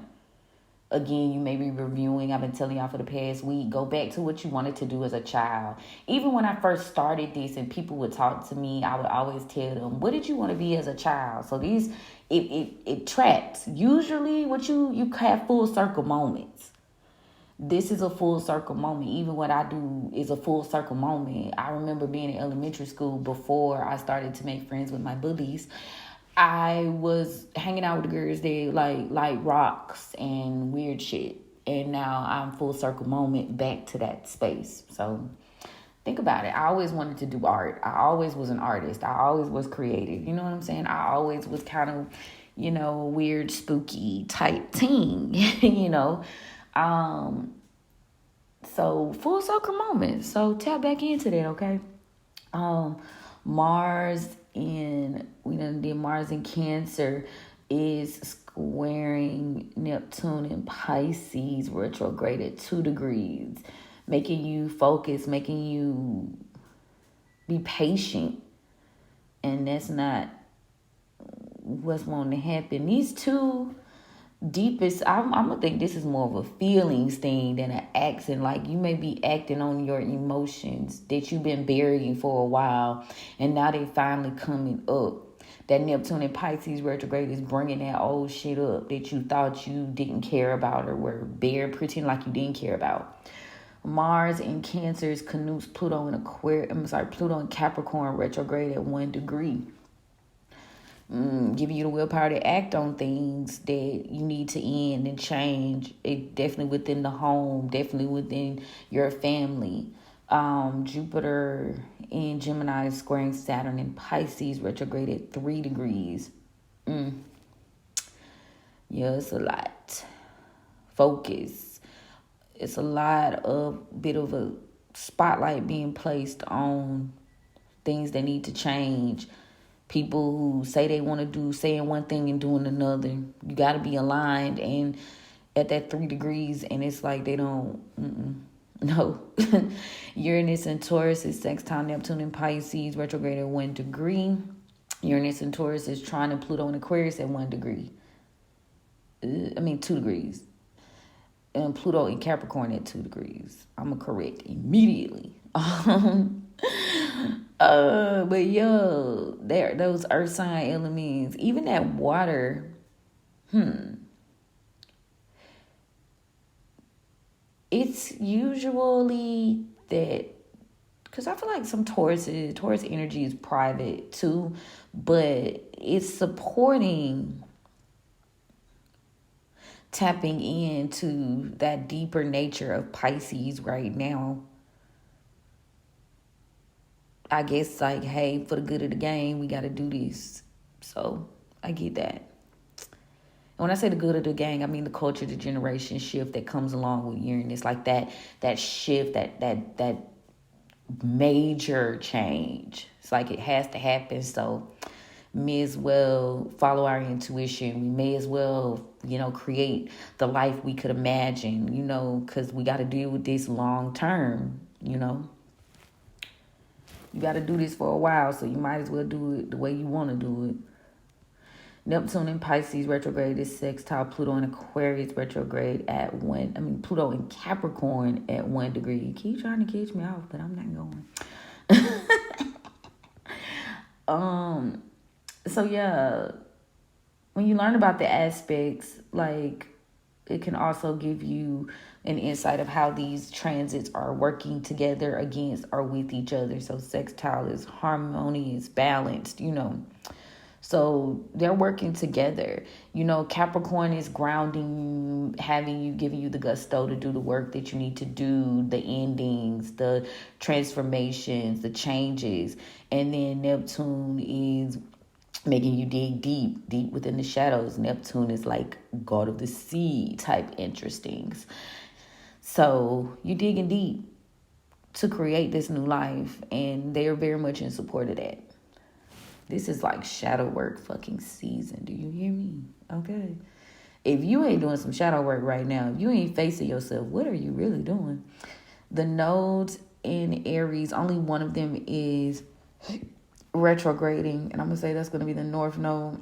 Again, you may be reviewing. I've been telling y'all for the past week, go back to what you wanted to do as a child. Even when I first started this and people would talk to me, I would always tell them, what did you want to be as a child? So it tracks. Usually what you have full circle moments. This is a full circle moment. Even what I do is a full circle moment. I remember being in elementary school before I started to make friends with my bullies. I was hanging out with the girls that like rocks and weird shit. And now I'm full circle moment back to that space. So think about it. I always wanted to do art. I always was an artist. I always was creative. You know what I'm saying? I always was kind of, weird, spooky type teen, So full circle moment. So tap back into that, okay? Mars in Cancer is squaring Neptune in Pisces, retrograde at 2 degrees, making you focus, making you be patient. And that's not what's going to happen. These two, deepest, I'm gonna think this is more of a feelings thing than an action. Like, you may be acting on your emotions that you've been burying for a while, and now they finally coming up. That Neptune and Pisces retrograde is bringing that old shit up that you thought you didn't care about or were buried, pretend like you didn't care about. Mars in Cancer is canoes Pluto in Pluto in Capricorn retrograde at 1 degree. Giving you the willpower to act on things that you need to end and change. It definitely within the home, definitely within your family. Jupiter in Gemini is squaring Saturn in Pisces retrograde at 3 degrees. Yeah, it's a lot. Focus. It's a lot of bit of a spotlight being placed on things that need to change. People who say they want to do, saying one thing and doing another. You got to be aligned and at that 3 degrees, and it's like they don't, no. Uranus and Taurus is sextile Neptune and Pisces, retrograde at 1 degree. Uranus and Taurus is trine and Pluto and Aquarius at 1 degree. 2 degrees. And Pluto in Capricorn at 2 degrees. I'm going to correct immediately. But yo, there those earth sign elements, even that water, it's usually that, because I feel like some Taurus energy is private too, but it's supporting tapping into that deeper nature of Pisces right now. I guess, like, hey, for the good of the game, we got to do this. So I get that. And when I say the good of the gang, I mean the culture, the generation shift that comes along with Uranus, like that shift, that major change. It's like it has to happen. So may as well follow our intuition. We may as well, create the life we could imagine, because we got to deal with this long term, You got to do this for a while, so you might as well do it the way you want to do it. Neptune in Pisces retrograde is sextile Pluto in Aquarius retrograde at 1. Pluto in Capricorn at 1 degree. You keep trying to catch me off, but I'm not going. So yeah, when you learn about the aspects, like, it can also give you an insight of how these transits are working together against or with each other. So sextile is harmonious, balanced, So they're working together. Capricorn is grounding, giving you the gusto to do the work that you need to do, the endings, the transformations, the changes. And then Neptune is making you dig deep within the shadows. Neptune is like god of the sea type interestings. So you digging deep to create this new life, and they are very much in support of that. This is like shadow work fucking season. Do you hear me? Okay. If you ain't doing some shadow work right now, if you ain't facing yourself, what are you really doing? The nodes in Aries, only one of them is retrograding, and I'm going to say that's going to be the North Node,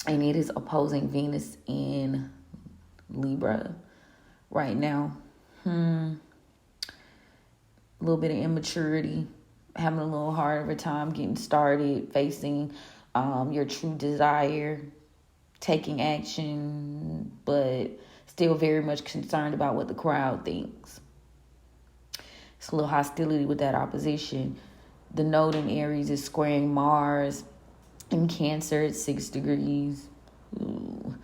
and it is opposing Venus in Libra right now. A little bit of immaturity, having a little harder of a time getting started, facing your true desire, taking action, but still very much concerned about what the crowd thinks. It's a little hostility with that opposition. The node in Aries is squaring Mars in Cancer at 6 degrees. Ooh,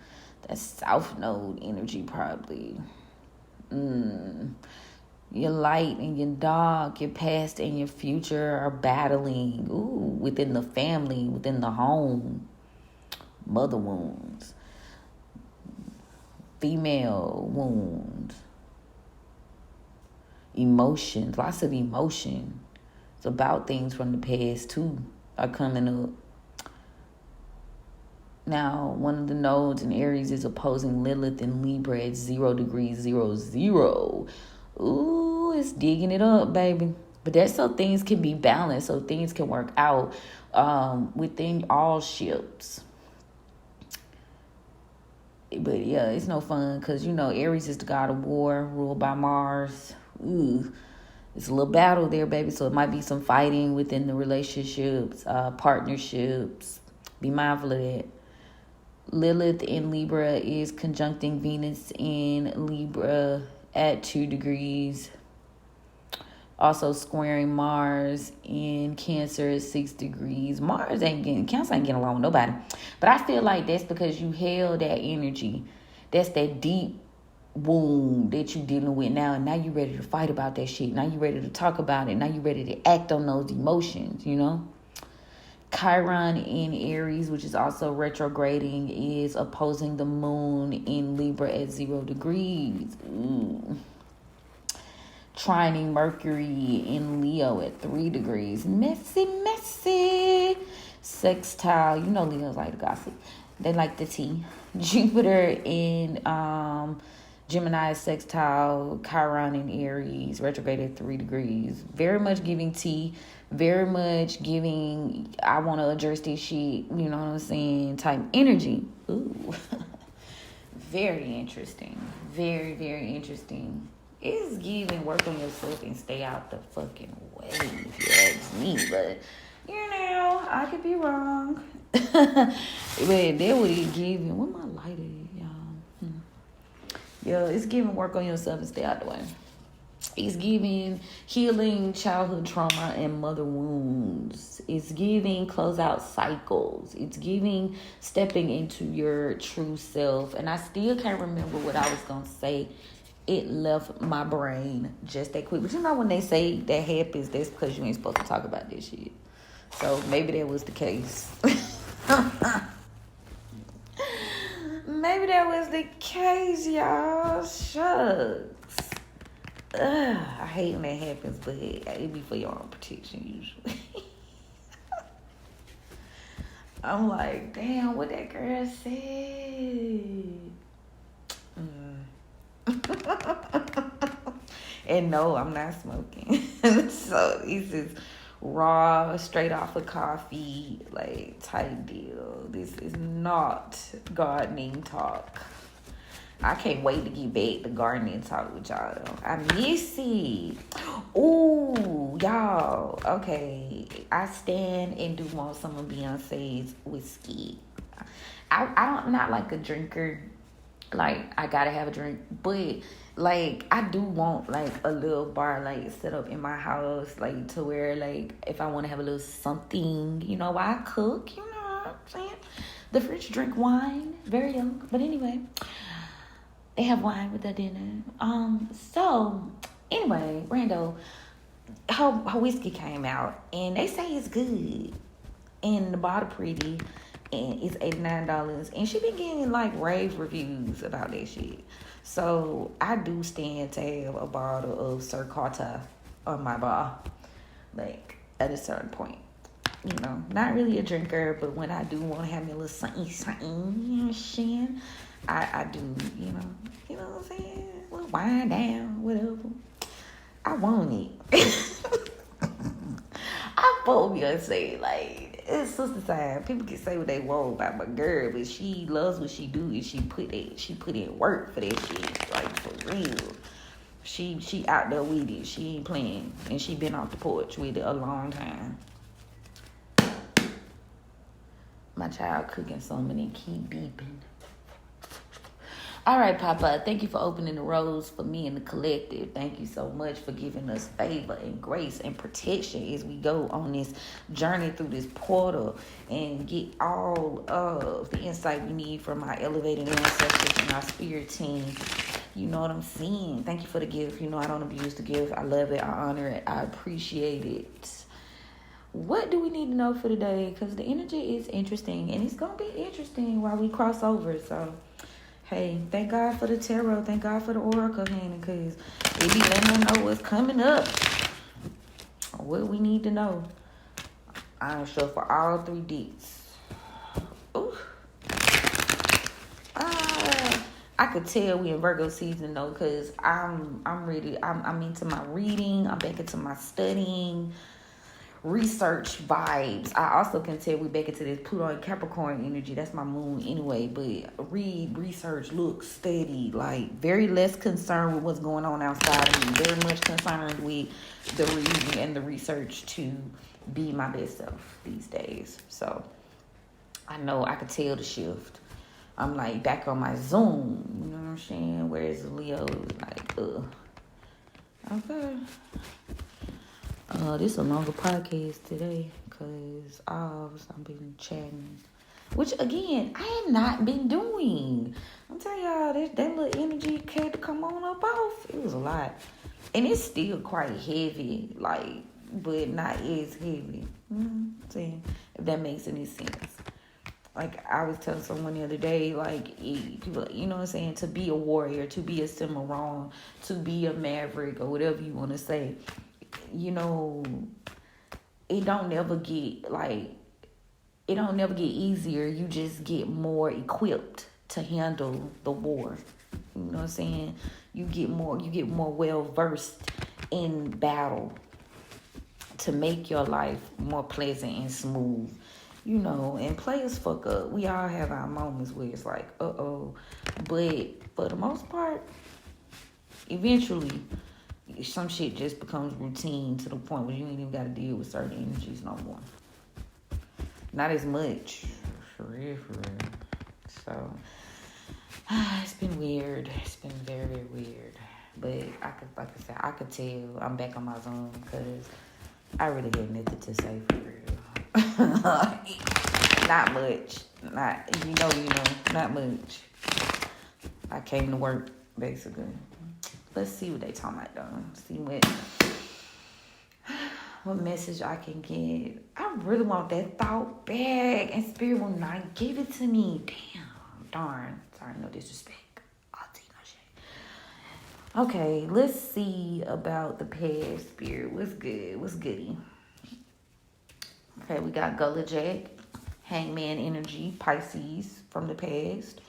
that's South Node energy probably. Your light and your dark, your past and your future are battling. Within the family, within the home. Mother wounds. Female wounds. Emotions, lots of emotion. It's about things from the past too are coming up. Now, one of the nodes in Aries is opposing Lilith in Libra at 0 degrees 00. Ooh, it's digging it up, baby. But that's so things can be balanced, so things can work out within all ships. But yeah, it's no fun because, Aries is the god of war, ruled by Mars. Ooh, it's a little battle there, baby. So it might be some fighting within the relationships, partnerships. Be mindful of that. Lilith in Libra is conjuncting Venus in Libra at 2 degrees. Also squaring Mars in Cancer at 6 degrees. Cancer ain't getting along with nobody. But I feel like that's because you held that energy. That's that deep wound that you dealing with now. And now you ready to fight about that shit. Now you ready to talk about it. Now you ready to act on those emotions, Chiron in Aries, which is also retrograding, is opposing the moon in Libra at 0 degrees. Ooh. Trining Mercury in Leo at 3 degrees. Messy. Sextile. Leo's like to gossip. They like the tea. Jupiter in Gemini sextile. Chiron in Aries. Retrograde at 3 degrees. Very much giving tea. Very much giving, I want to address this shit, you know what I'm saying, type energy. Ooh. Very interesting. Very, very interesting. It's giving work on yourself and stay out the fucking way, if you ask me. But, I could be wrong. But that would it giving. What my lighter, y'all? Yeah, it's giving work on yourself and stay out the way. It's giving healing childhood trauma and mother wounds. It's giving close out cycles. It's giving stepping into your true self. And I still can't remember what I was going to say. It left my brain just that quick. But when they say that happens, that's because you ain't supposed to talk about this shit. So maybe that was the case. Maybe that was the case, y'all. Shucks. I hate when that happens, but it be for your own protection usually. I'm like, damn, what that girl said. And no, I'm not smoking. So this is raw, straight off of coffee, like type deal. This is not gardening talk. I can't wait to get back to gardening talk with y'all. I miss it. Ooh, y'all. Okay. I stand and do want some of Beyonce's whiskey. I'm not like a drinker. Like, I gotta have a drink. But, like, I do want, like, a little bar, like, set up in my house. Like, to where, like, if I want to have a little something, while I cook, what I'm saying? The French drink wine. Very young. But anyway. They have wine with their dinner. So, anyway, Rando, her whiskey came out, and they say it's good. And the bottle pretty, and it's $89. And she been getting, like, rave reviews about that shit. So, I do stand to have a bottle of Sir Carter on my bar. Like, at a certain point. Not really a drinker, but when I do want to have me a little something, you know what I'm saying? I do, you know what I'm saying? We'll wind down, whatever. I want it. I fuck Beyonce, like, it's sister time. People can say what they want about my girl, but she loves what she do, and she put in work for that shit, like, for real. She out there with it. She ain't playing, and she been off the porch with it a long time. My child cooking something and keep beeping. All right, Papa, thank you for opening the roads for me and the collective. Thank you so much for giving us favor and grace and protection as we go on this journey through this portal and get all of the insight we need from our elevated ancestors and our spirit team. You know what I'm saying? Thank you for the gift. I don't abuse the gift. I love it. I honor it. I appreciate it. What do we need to know for today? Because the energy is interesting, and it's going to be interesting while we cross over. So, hey, thank God for the tarot. Thank God for the oracle hand, because it be letting us know what's coming up. What we need to know. I'm sure for all 3 dates. Ooh. I could tell we in Virgo season though, because I'm ready. I'm into my reading. I'm back into my studying. research vibes. I also can tell we back into this Pluto and Capricorn energy. That's my moon anyway. But read, research, look, study. Like, very less concerned with what's going on outside of me. Very much concerned with the reading and the research to be my best self these days. So I know I could tell the shift. I'm like back on my Zoom. You know what I'm saying? Whereas Leo is like, okay. This is a longer podcast today because I've been chatting, which again I had not been doing. I'm telling y'all, that little energy had to come on up off. It was a lot, and it's still quite heavy, like, but not as heavy. I'm saying, if that makes any sense. Like, I was telling someone the other day, like, people, you know what I'm saying, to be a warrior, to be a cimarron, to be a maverick, or whatever you want to say, you know, it don't never get easier. You just get more equipped to handle the war. You know what I'm saying? You get more well versed in battle to make your life more pleasant and smooth. You know, and players fuck up. We all have our moments where it's like, uh-oh. But for the most part, eventually, some shit just becomes routine to the point where you ain't even got to deal with certain energies no more. Not as much. For real. So, it's been weird. It's been very, very weird. But I could tell I'm back on my zone because I really had nothing to say for real. Not much. Not much. I came to work, basically. Let's see what they talking about, though. See what message I can get. I really want that thought back, and Spirit will not give it to me. Damn. Darn. Sorry, no disrespect. I'll take no shit. Okay, let's see about the past, Spirit. What's good? What's goody? Okay, we got Gullah Jack, Hangman energy, Pisces from the past,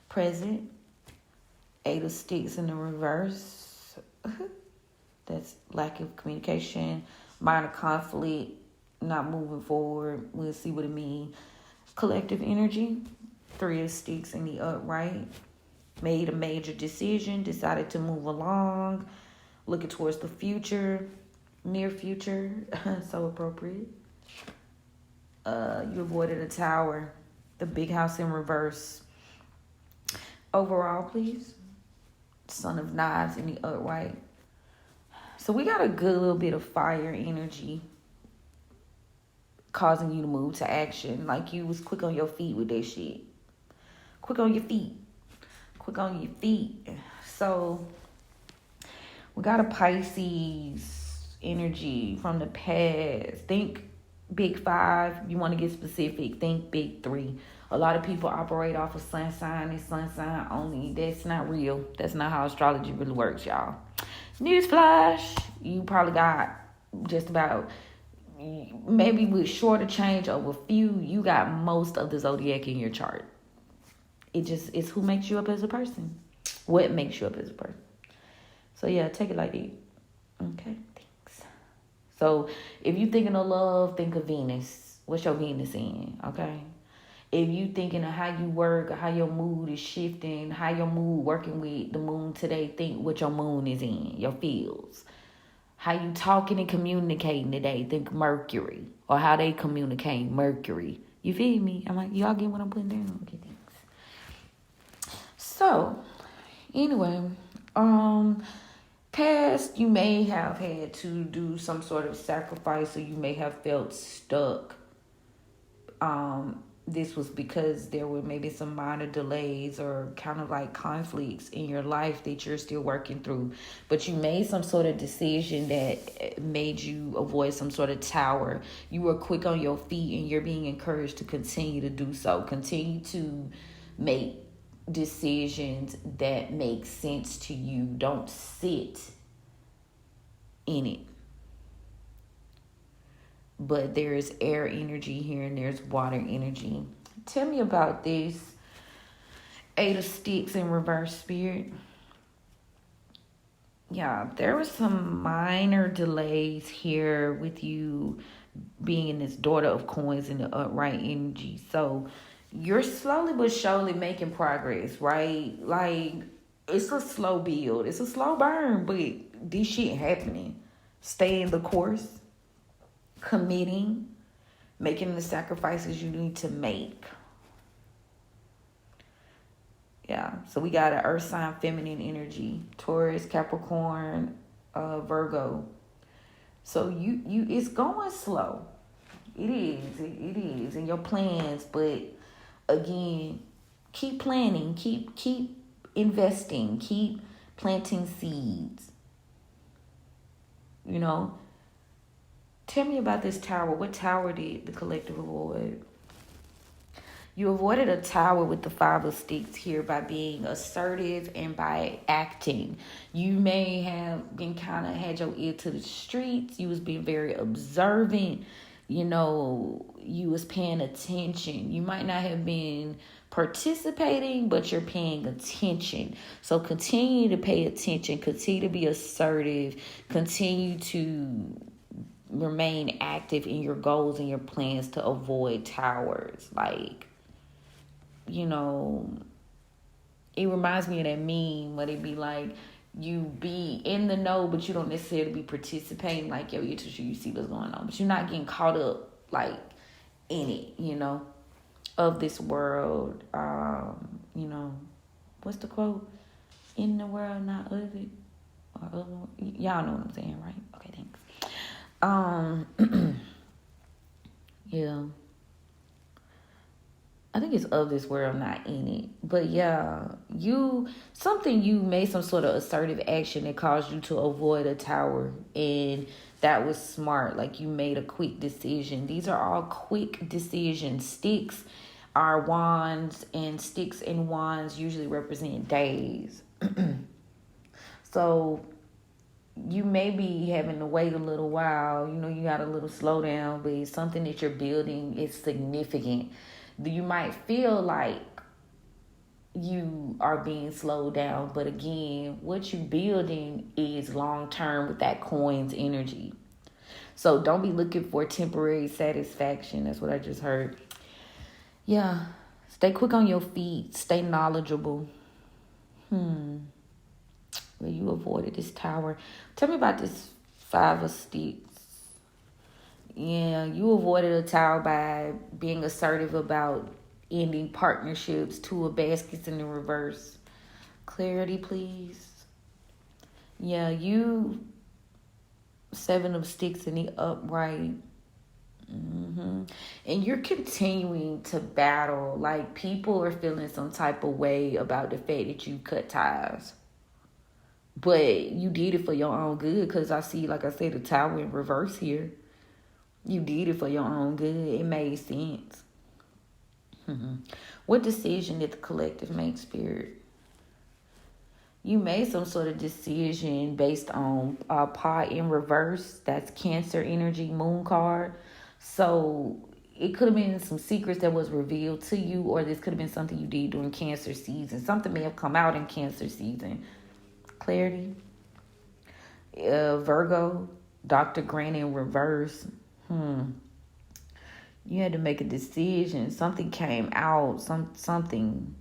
present, Eight of Sticks in the reverse. That's lack of communication, minor conflict, not moving forward. We'll see what it means. Collective energy, Three of Sticks in the upright, made a major decision, decided to move along, looking towards the future, near future, so appropriate. You avoided a tower, the big house in reverse. Overall, please. Son of Knives in the upright. So we got a good little bit of fire energy causing you to move to action. Like you was quick on your feet with that shit. Quick on your feet. So we got a Pisces energy from the past. Think big 5. You want to get specific, think big 3. A lot of people operate off of sun sign and sun sign only. That's not real. That's not how astrology really works, y'all. Newsflash, you probably got just about, maybe with shorter change of a few, you got most of the zodiac in your chart. It's who makes you up as a person. What makes you up as a person. So yeah, take it like that. Okay. So if you thinking of love, think of Venus. What's your Venus in? Okay. If you thinking of how you work, or how your mood is shifting, how your mood working with the moon today, think what your moon is in, your fields. How you talking and communicating today, think Mercury. Or how they communicate, Mercury. You feel me? I'm like, y'all get what I'm putting down? Okay, thanks. So, anyway, past, you may have had to do some sort of sacrifice, or you may have felt stuck. This was because there were maybe some minor delays or kind of like conflicts in your life that you're still working through. But you made some sort of decision that made you avoid some sort of tower. You were quick on your feet, and you're being encouraged to continue to do so. Continue to make decisions that make sense to you. Don't sit in it. But there is air energy here and there's water energy. Tell me about this Eight of Sticks in reverse, Spirit. Yeah, there was some minor delays here with you being this daughter of coins in the upright energy. So you're slowly but surely making progress, right? Like, it's a slow build. It's a slow burn, but this shit happening. Staying the course, committing, making the sacrifices you need to make. Yeah, so we got an earth sign feminine energy, Taurus, Capricorn, Virgo. So you it's going slow. It is in your plans, but again, keep planning, keep investing, keep planting seeds. You know, tell me about this tower. What tower did the collective avoid? You avoided a tower with the 5 of sticks here by being assertive and by acting. You may have been kind of had your ear to the streets. You was being very observant. You know, you was paying attention. You might not have been participating, but you're paying attention. So continue to pay attention. Continue to be assertive. Continue to remain active in your goals and your plans to avoid towers. Like, you know, it reminds me of that meme where they be like, you be in the know, but you don't necessarily be participating. Like, yo, you're too sure you see what's going on, but you're not getting caught up, like, in it, you know, of this world. You know, what's the quote? In the world, not of it. Or y'all know what I'm saying, right? Okay, thanks. Yeah. I think it's of this world, not in it. But yeah, you made some sort of assertive action that caused you to avoid a tower. And that was smart. Like, you made a quick decision. These are all quick decisions. Sticks are wands, and sticks and wands usually represent days. So you may be having to wait a little while. You know, you got a little slowdown, but it's something that you're building is significant. You might feel like you are being slowed down, but again, what you're building is long term with that coin's energy. So don't be looking for temporary satisfaction. That's what I just heard. Yeah, stay quick on your feet. Stay knowledgeable. Well, you avoided this tower. Tell me about this 5 of sticks. Yeah, you avoided a tower by being assertive about ending partnerships. 2 of baskets in the reverse. Clarity, please. Yeah, you 7 of sticks in the upright. And you're continuing to battle. Like, people are feeling some type of way about the fact that you cut ties. But you did it for your own good, because I see, like I said, the tower in reverse here. You did it for your own good. It made sense. What decision did the collective make, Spirit? You made some sort of decision based on pot in reverse. That's Cancer energy, moon card. So it could have been some secrets that was revealed to you, or this could have been something you did during Cancer season. Something may have come out in Cancer season. Clarity. Virgo, Dr. Grant in reverse. You had to make a decision. Something came out. Something.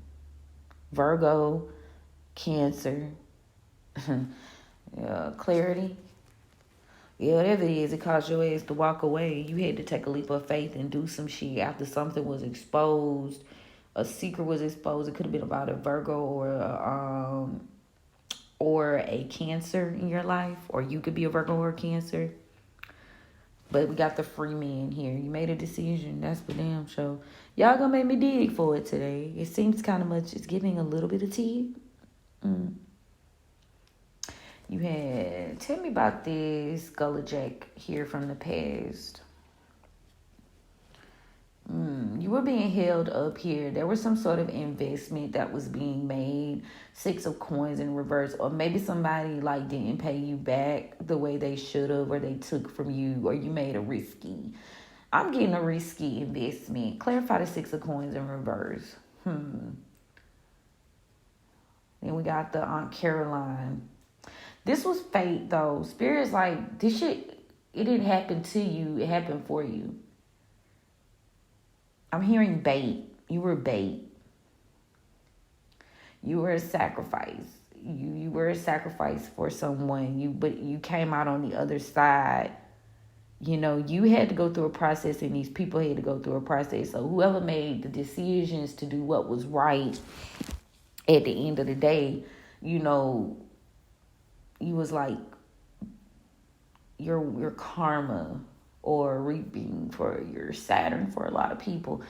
Virgo, Cancer. Clarity. Yeah, whatever it is, it caused your ass to walk away. You had to take a leap of faith and do some shit after something was exposed. A secret was exposed. It could have been about a Virgo or a Cancer in your life. Or you could be a Virgo or a Cancer. But we got the free man here. You made a decision. That's for damn sure. Y'all gonna make me dig for it today. It seems kind of much. It's giving a little bit of tea. You had... Tell me about this Gullah here from the past. You were being held up here. There was some sort of investment that was being made. 6 of coins in reverse. Or maybe somebody like didn't pay you back the way they should have, or they took from you, or you made a risky. I'm getting a risky investment. Clarify the 6 of coins in reverse. Then we got the Aunt Caroline. This was fate though. Spirit's like, this shit it didn't happen to you. It happened for you. I'm hearing bait. You were bait. You were a sacrifice. You were a sacrifice for someone. But you came out on the other side. You know, you had to go through a process, and these people had to go through a process. So whoever made the decisions to do what was right at the end of the day, you know, you was like your karma or reaping for your Saturn for a lot of people.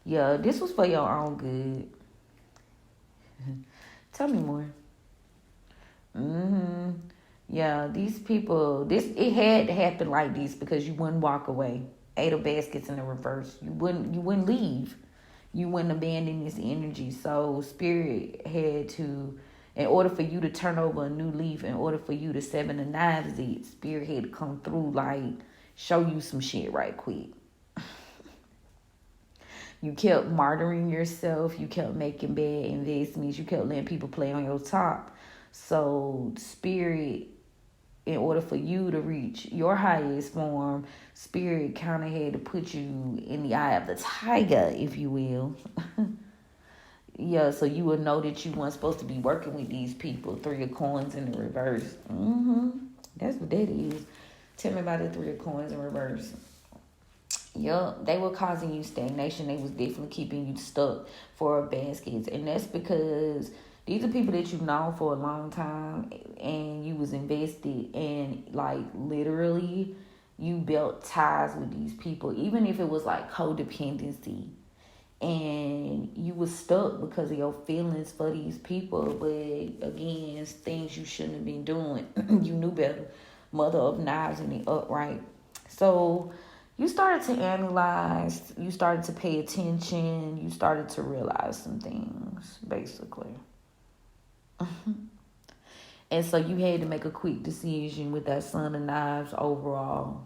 Yeah, this was for your own good. Tell me more. Yeah, these people, it had to happen like this because you wouldn't walk away. 8 of baskets in the reverse. You wouldn't leave. You wouldn't abandon this energy. So spirit had to, in order for you to turn over a new leaf, in order for you to 7 of knives, spirit had to come through, like, show you some shit right quick. You kept martyring yourself. You kept making bad investments. You kept letting people play on your top. So spirit, in order for you to reach your highest form, spirit kind of had to put you in the eye of the tiger, if you will. Yeah, so you would know that you weren't supposed to be working with these people. 3 of coins in the reverse. That's what that is. Tell me about the 3 of coins in reverse. Yup, they were causing you stagnation. They was definitely keeping you stuck for baskets. And that's because these are people that you've known for a long time, and you was invested, and like literally you built ties with these people, even if it was like codependency, and you was stuck because of your feelings for these people. But again, it's things you shouldn't have been doing. You knew better. Mother of knives in the upright. So you started to analyze, you started to pay attention, you started to realize some things, basically. And so you had to make a quick decision with that Son of Knives overall.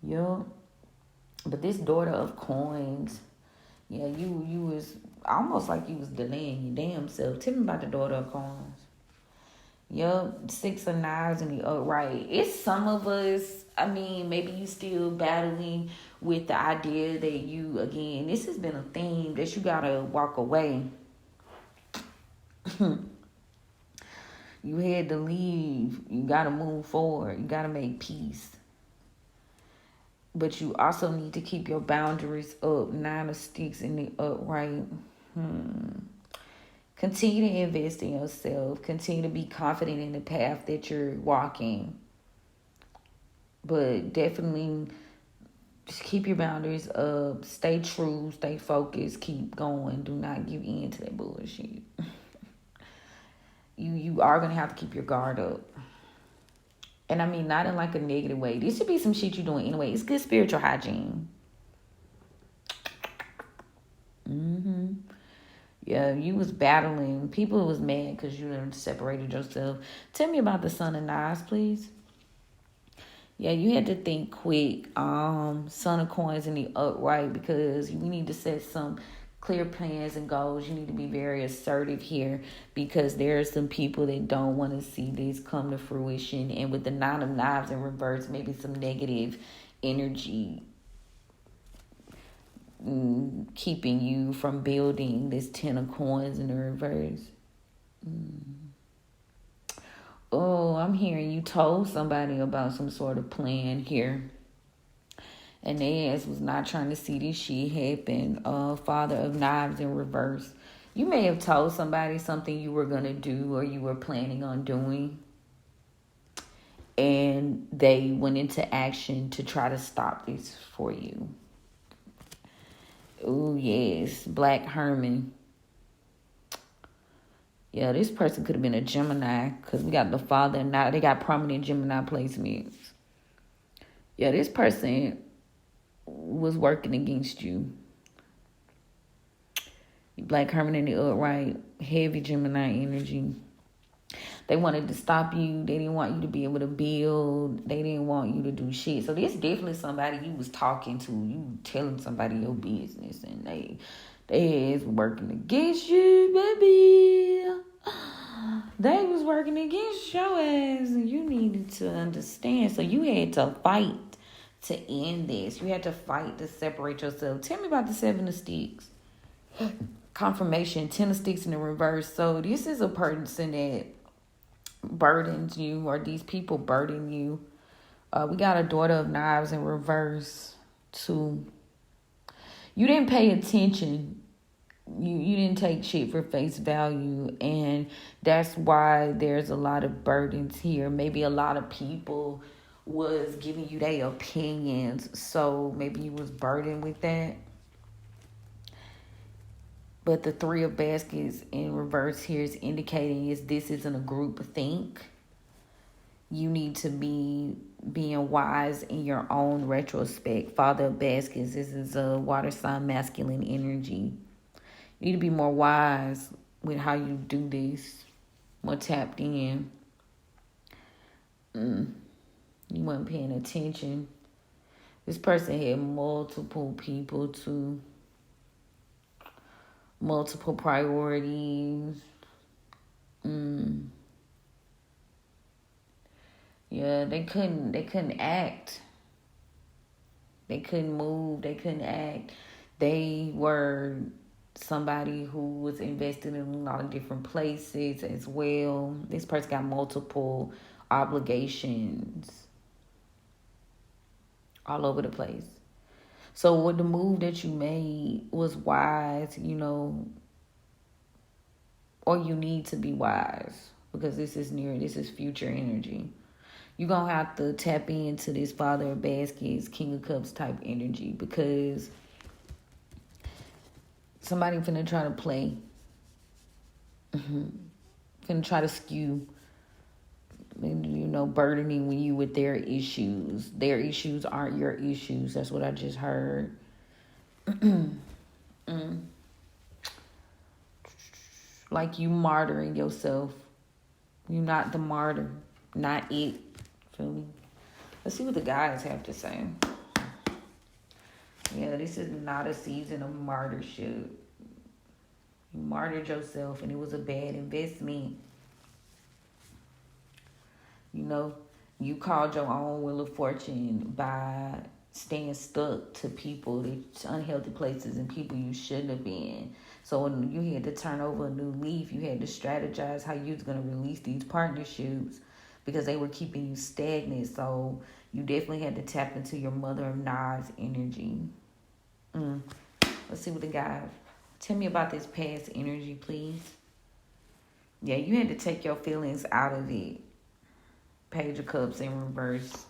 Yeah. But this Daughter of Coins, yeah, you was almost like you was delaying your damn self. Tell me about the Daughter of Coins. Yup, 6 of Knives in the upright. It's some of us, I mean, maybe you still battling with the idea that you, again, this has been a theme that you gotta walk away. You had to leave. You gotta move forward. You gotta make peace. But you also need to keep your boundaries up. 9 of Sticks in the upright. Continue to invest in yourself. Continue to be confident in the path that you're walking. But definitely just keep your boundaries up. Stay true. Stay focused. Keep going. Do not give in to that bullshit. You are going to have to keep your guard up. And I mean, not in like a negative way. This should be some shit you're doing anyway. It's good spiritual hygiene. Yeah, you was battling. People was mad because you done separated yourself. Tell me about the Son of Knives, please. Yeah, you had to think quick. Son of Coins in the upright, because we need to set some clear plans and goals. You need to be very assertive here, because there are some people that don't want to see this come to fruition. And with the 9 of Knives in reverse, maybe some negative energy keeping you from building this 10 of Coins in the reverse. Oh, I'm hearing you told somebody about some sort of plan here, and their ass was not trying to see this shit happen. Father of Knives in reverse. You may have told somebody something you were going to do or you were planning on doing, and they went into action to try to stop this for you. Oh, yes. Black Herman. Yeah, this person could have been a Gemini, because we got the father and now they got prominent Gemini placements. Yeah, this person was working against you. Black Herman in the upright, heavy Gemini energy. They wanted to stop you. They didn't want you to be able to build. They didn't want you to do shit. So this definitely somebody you was talking to. You telling somebody your business, and they is working against you, baby. They was working against your ass, and you needed to understand. So you had to fight to end this. You had to fight to separate yourself. Tell me about the Seven of Sticks. Confirmation, Ten of Sticks in the reverse. So this is a person that burdens you, or these people burden you. We got a Daughter of Knives in reverse too. You didn't pay attention. You didn't take shit for face value, and that's why there's a lot of burdens here. Maybe a lot of people was giving you their opinions, so maybe you was burdened with that. But the Three of Baskets in reverse here is indicating this isn't a group think. You need to be being wise in your own retrospect. Father of Baskets, this is a water sign masculine energy. You need to be more wise with how you do this. More tapped in. You weren't paying attention. This person had multiple people too. Multiple priorities. Yeah, they couldn't act. They couldn't move. They couldn't act. They were somebody who was invested in a lot of different places as well. This person got multiple obligations all over the place. So what the move that you made was wise, or you need to be wise, because this is future energy. You're going to have to tap into this Father of Baskets, King of Cups type energy, because somebody finna try to play. Finna try to skew, burdening you with their issues. Their issues aren't your issues. That's what I just heard. Like you martyring yourself. You're not the martyr. Not it. Feel me? Let's see what the guys have to say. Yeah, this is not a season of martyrship. You martyred yourself and it was a bad investment. You called your own wheel of fortune by staying stuck to people, unhealthy places and people you shouldn't have been. So when you had to turn over a new leaf, you had to strategize how you was going to release these partnerships because they were keeping you stagnant. So you definitely had to tap into your Mother of Knives energy. Let's see what the guy... Tell me about this past energy, please. Yeah, you had to take your feelings out of it. Page of Cups in reverse.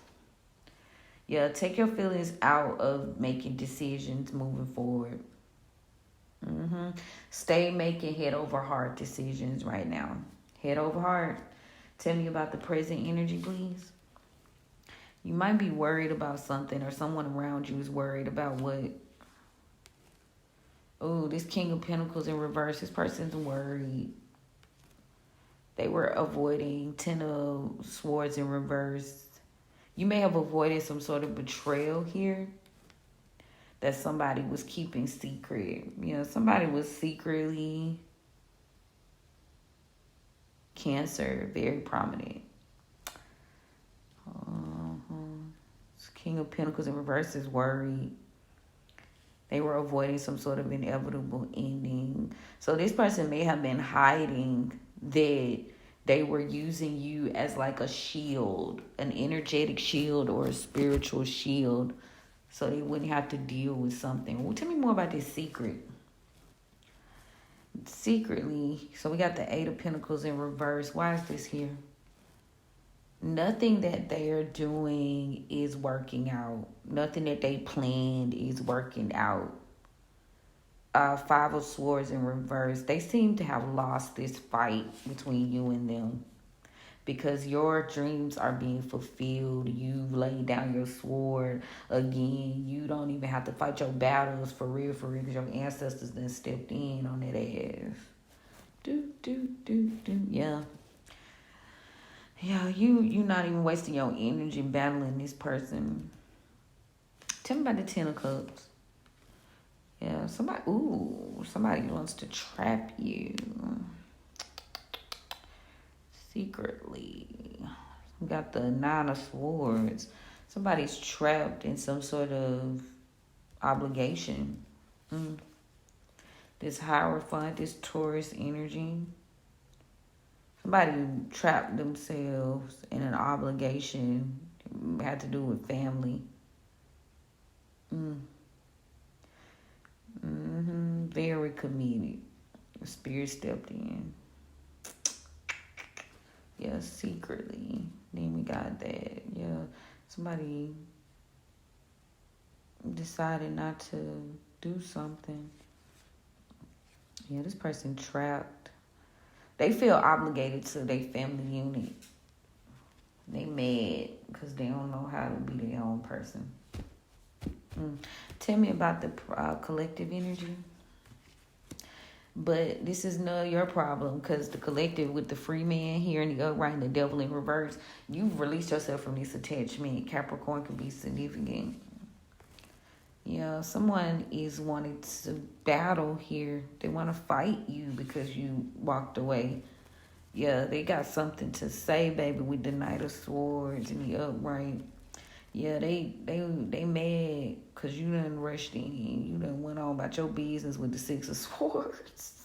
Yeah, take your feelings out of making decisions moving forward. Stay making head over heart decisions right now. Head over heart. Tell me about the present energy, please. You might be worried about something, or someone around you is worried about what. Oh, this King of Pentacles in reverse. This person's worried. They were avoiding Ten of Swords in reverse. You may have avoided some sort of betrayal here that somebody was keeping secret. Somebody was secretly Cancer, very prominent. King of Pentacles in reverse is worried. They were avoiding some sort of inevitable ending. So this person may have been hiding that they were using you as like a shield, an energetic shield or a spiritual shield, so they wouldn't have to deal with something. Well, tell me more about this secret. Secretly, so we got the Eight of Pentacles in reverse. Why is this here? Nothing that they're doing is working out. Nothing that they planned is working out. Five of Swords in reverse. They seem to have lost this fight between you and them, because your dreams are being fulfilled. You've laid down your sword again. You don't even have to fight your battles for real, because your ancestors then stepped in on that ass. Yeah. Yeah, you're not even wasting your energy battling this person. Tell me about the Ten of Cups. Yeah, somebody wants to trap you. secretly. We got the Nine of Swords. Somebody's trapped in some sort of obligation. This Hierophant, this Taurus energy. Somebody trapped themselves in an obligation. It had to do with family. Very committed. Spirit stepped in. Yeah, secretly. Then we got that. Yeah, somebody decided not to do something. Yeah, this person trapped. They feel obligated to their family unit. They mad because they don't know how to be their own person. Tell me about the collective energy. But this is none of your problem, because the collective with the free man here in the upright and the devil in reverse, you've released yourself from this attachment. Capricorn can be significant. Yeah, someone is wanting to battle here. They want to fight you because you walked away. Yeah, they got something to say, baby, with the Knight of Swords and the upright. Yeah, they mad because you done rushed in. You done went on about your business with the Six of Swords.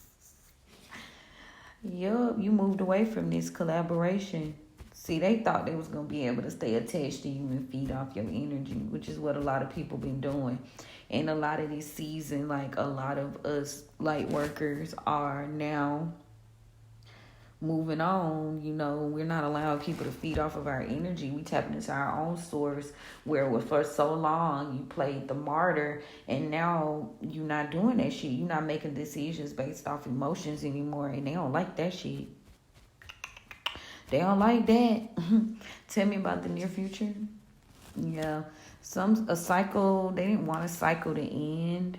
Yup, you moved away from this collaboration. See, they thought they was going to be able to stay attached to you and feed off your energy, which is what a lot of people been doing. And a lot of this season, like a lot of us light workers are now moving on. You know, we're not allowing people to feed off of our energy. We tapping into our own source, where for so long you played the martyr, and now you're not doing that shit. You're not making decisions based off emotions anymore, and they don't like that shit. They don't like that. Tell me about the near future. Yeah, a cycle. They didn't want a cycle to end.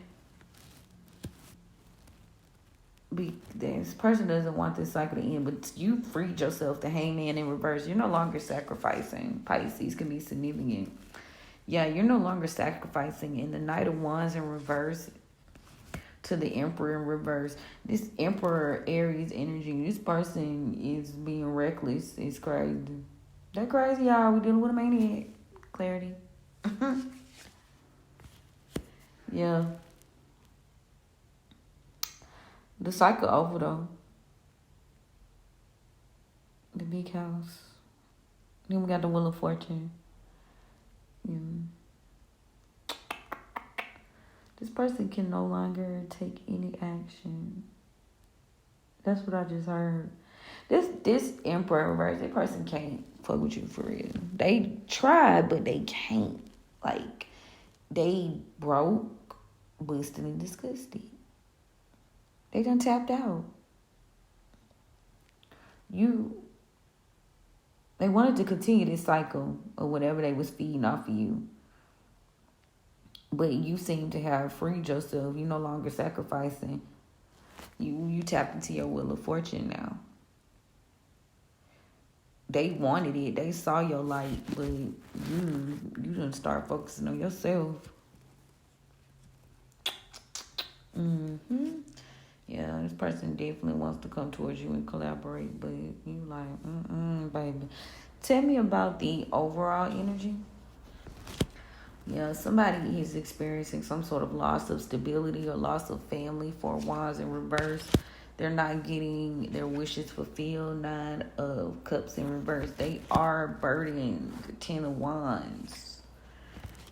This person doesn't want this cycle to end, but you freed yourself. The Hangman in reverse. You're no longer sacrificing. Pisces can be significant. Yeah, you're no longer sacrificing. And the Knight of Wands in reverse to the Emperor in reverse. This Emperor Aries energy, this person is being reckless. It's crazy. That crazy, y'all. We dealing with a maniac. Clarity. Yeah. The cycle over, though. The big house. Then we got the Wheel of Fortune. Yeah. This person can no longer take any action. That's what I just heard. This Emperor reverse, that person can't fuck with you for real. They tried, but they can't. Like, they broke, busted, and disgusted. They done tapped out. They wanted to continue this cycle of whatever they was feeding off of you. But you seem to have freed yourself. You're no longer sacrificing. You tapped into your Wheel of Fortune now. They wanted it. They saw your light, but you didn't start focusing on yourself. Yeah, this person definitely wants to come towards you and collaborate, but you like, baby. Tell me about the overall energy. Yeah, somebody is experiencing some sort of loss of stability or loss of family. Four Wands in reverse. They're not getting their wishes fulfilled. Nine of Cups in reverse. They are burdened. 10 of Wands.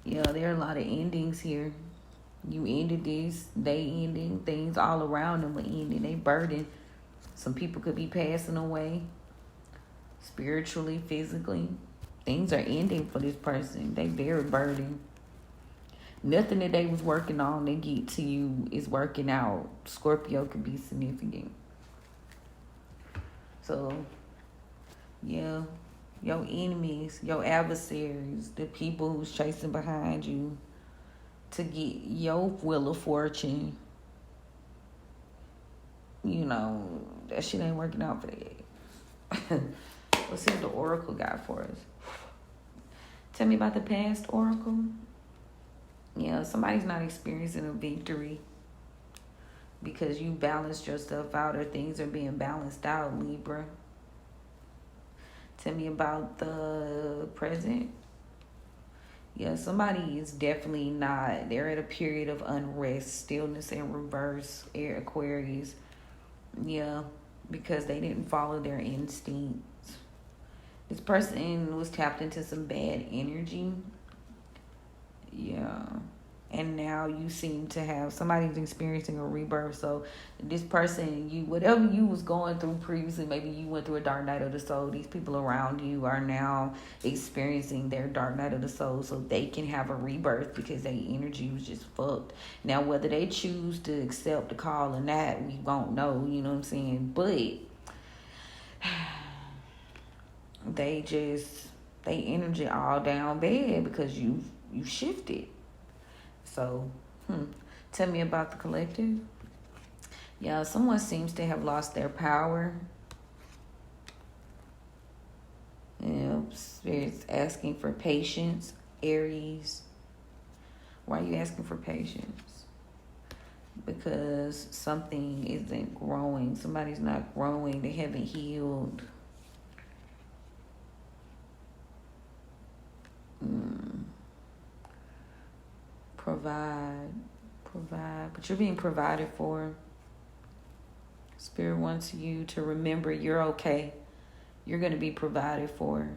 Yeah, there are a lot of endings here. You ended this. They ending. Things all around them are ending. They burdened. Some people could be passing away. Spiritually, physically. Things are ending for this person. They very burdened. Nothing that they was working on, they get to you, is working out. Scorpio could be significant. So, yeah, your enemies, your adversaries, the people who's chasing behind you to get your Wheel of Fortune, you know, that shit ain't working out for that. Let's see what the Oracle got for us. Tell me about the past, Oracle. Yeah, somebody's not experiencing a victory because you balanced yourself out, or things are being balanced out, Libra. Tell me about the present. Yeah, somebody is definitely not. They're at a period of unrest, stillness in reverse, air Aquarius. Yeah, because they didn't follow their instincts. This person was tapped into some bad energy. Yeah. And now you seem to have somebody's experiencing a rebirth. So this person, you whatever you was going through previously, maybe you went through a dark night of the soul. These people around you are now experiencing their dark night of the soul, so they can have a rebirth because their energy was just fucked. Now whether they choose to accept the call or not, we won't know. You know what I'm saying? But they energy all down bad because you shifted. So, tell me about the collective. Yeah, someone seems to have lost their power. Spirit's asking for patience, Aries. Why are you asking for patience? Because something isn't growing. Somebody's not growing. They haven't healed. Provide, but you're being provided for. Spirit wants you to remember you're okay. You're going to be provided for.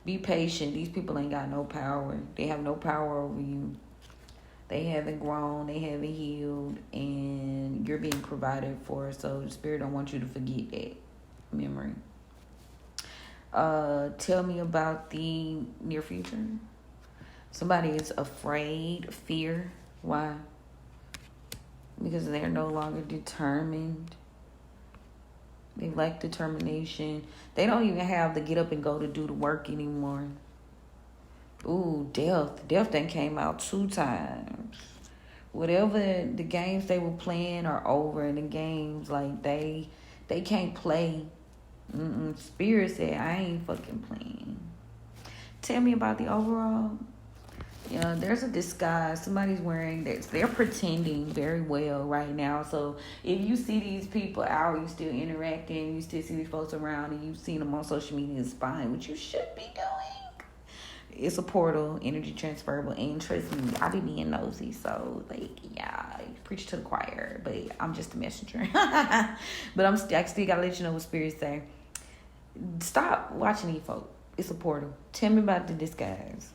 Be patient. These people ain't got no power. They have no power over you. They haven't grown. They haven't healed. And you're being provided for. So the Spirit don't want you to forget that memory. Tell me about the near future. Somebody is afraid, fear. Why? Because they're no longer determined. They lack determination. They don't even have the get up and go to do the work anymore. Ooh, death. Death done came out 2 times. Whatever the games they were playing are over, and the games, like, they can't play. Spirit said, I ain't fucking playing. Tell me about the overall. Yeah, there's a disguise. Somebody's wearing this. They're pretending very well right now. So if you see these people out, you still interacting, you still see these folks around, and you've seen them on social media, it's fine. What you should be doing. It's a portal, energy transferable, and trust me, I be being nosy. So, like, yeah, preach to the choir, but I'm just a messenger. But I still gotta let you know what spirits say. Stop watching these folks. It's a portal. Tell me about the disguise.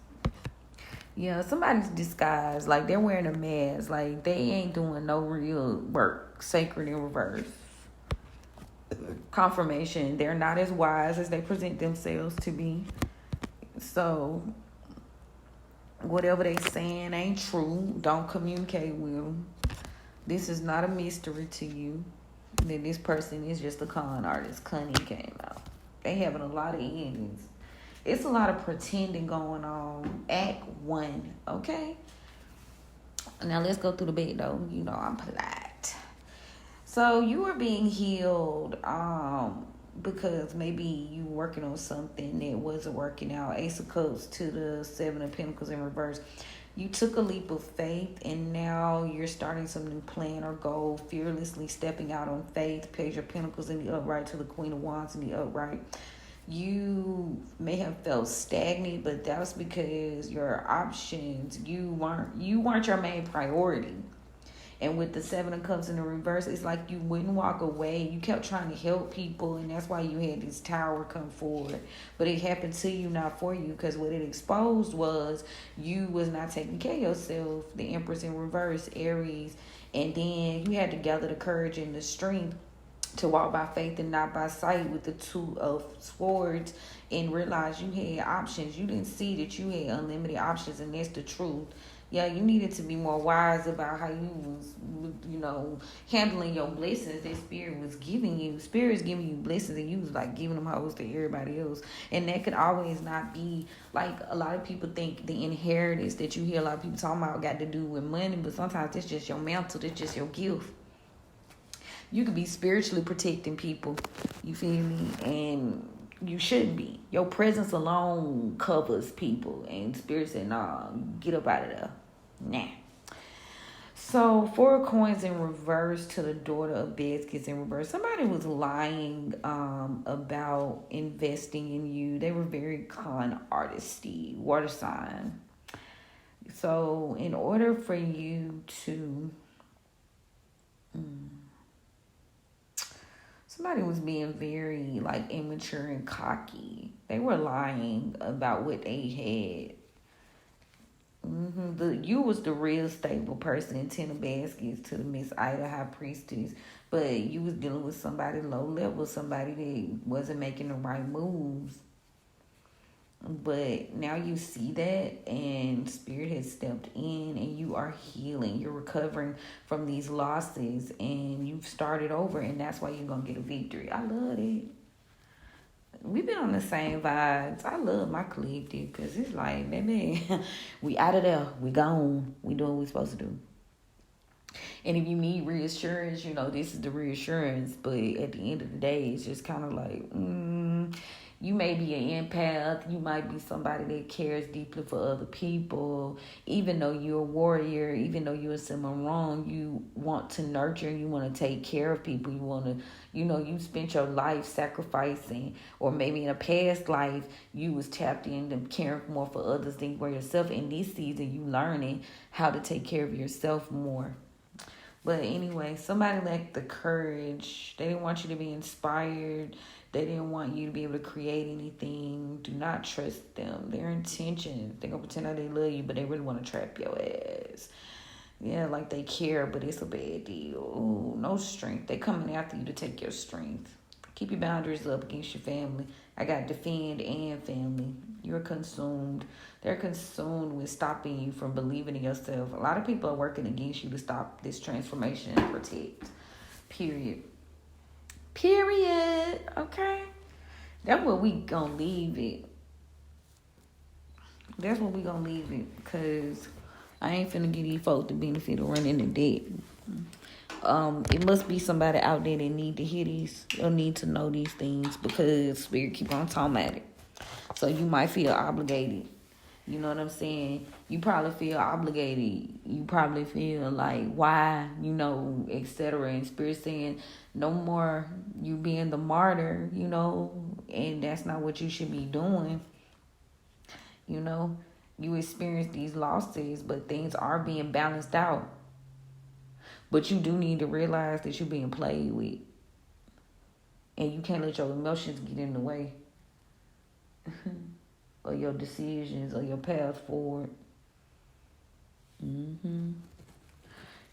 Yeah, somebody's disguised. Like, they're wearing a mask. Like, they ain't doing no real work. Sacred in reverse. Confirmation. They're not as wise as they present themselves to be. So, whatever they saying ain't true. Don't communicate with them. This is not a mystery to you. That this person is just a con artist. Cunning came out. They having a lot of endings. It's a lot of pretending going on. Act 1, okay? Now let's go through the bed though. You know I'm polite. So you are being healed because maybe you working on something that wasn't working out. Ace of Cups to the 7 of Pentacles in reverse. You took a leap of faith and now you're starting some new plan or goal, fearlessly stepping out on faith. Page of Pentacles in the upright to the Queen of Wands in the upright. You may have felt stagnant, but that was because your options, you weren't your main priority. And with the 7 of Cups in the reverse, it's like you wouldn't walk away. You kept trying to help people, and that's why you had this tower come forward. But it happened to you, not for you, because what it exposed was you was not taking care of yourself. The Empress in reverse, Aries. And then you had to gather the courage and the strength to walk by faith and not by sight with the 2 of Swords and realize you had options. You didn't see that you had unlimited options, and that's the truth. Yeah, you needed to be more wise about how you was, handling your blessings that Spirit was giving you. Spirit's giving you blessings and you was like giving them hoes to everybody else. And that could always not be, like, a lot of people think the inheritance that you hear a lot of people talking about got to do with money, but sometimes it's just your mantle, it's just your gift. You could be spiritually protecting people, you feel me? And you shouldn't be. Your presence alone covers people. And Spirit said, nah, get up out of there. Nah. So, four of coins in reverse to the daughter of baskets in reverse. Somebody was lying about investing in you. They were very con artisty, water sign. So, in order for you to, somebody was being very like immature and cocky. They were lying about what they had. You was the real stable person in Ten of Baskets to the Miss Ida High Priestess, but you was dealing with somebody low level, somebody that wasn't making the right moves. But now you see that, and Spirit has stepped in, and you are healing. You're recovering from these losses, and you've started over, and that's why you're gonna get a victory. I love it. We've been on the same vibes. I love my collective because it's like, baby, we out of there. We gone. We doing what we supposed to do. And if you need reassurance, this is the reassurance. But at the end of the day, it's just kind of like, you may be an empath. You might be somebody that cares deeply for other people. Even though you're a warrior, even though you're someone wrong, you want to nurture. You want to take care of people. You want to, you spent your life sacrificing. Or maybe in a past life, you was tapped into caring more for others than you were yourself. In this season, you learning how to take care of yourself more. But anyway, somebody lacked the courage. They didn't want you to be inspired. They didn't want you to be able to create anything. Do not trust them. Their intentions. They're going to pretend that they love you, but they really want to trap your ass. Yeah, like they care, but it's a bad deal. Ooh, no strength. They coming after you to take your strength. Keep your boundaries up against your family. I got defend and family. You're consumed. They're consumed with stopping you from believing in yourself. A lot of people are working against you to stop this transformation and protect. Period. Okay? That's what we gonna leave it. Because I ain't finna get these folks the benefit of running the debt. It must be somebody out there that need to hear these or need to know these things because Spirit keep on talking about it. So you might feel obligated. You know what I'm saying? You probably feel obligated. You probably feel like, why, etc. And Spirit saying, no more you being the martyr, and that's not what you should be doing. You experience these losses, but things are being balanced out. But you do need to realize that you're being played with. And you can't let your emotions get in the way. Or your decisions or your path forward. Yeah,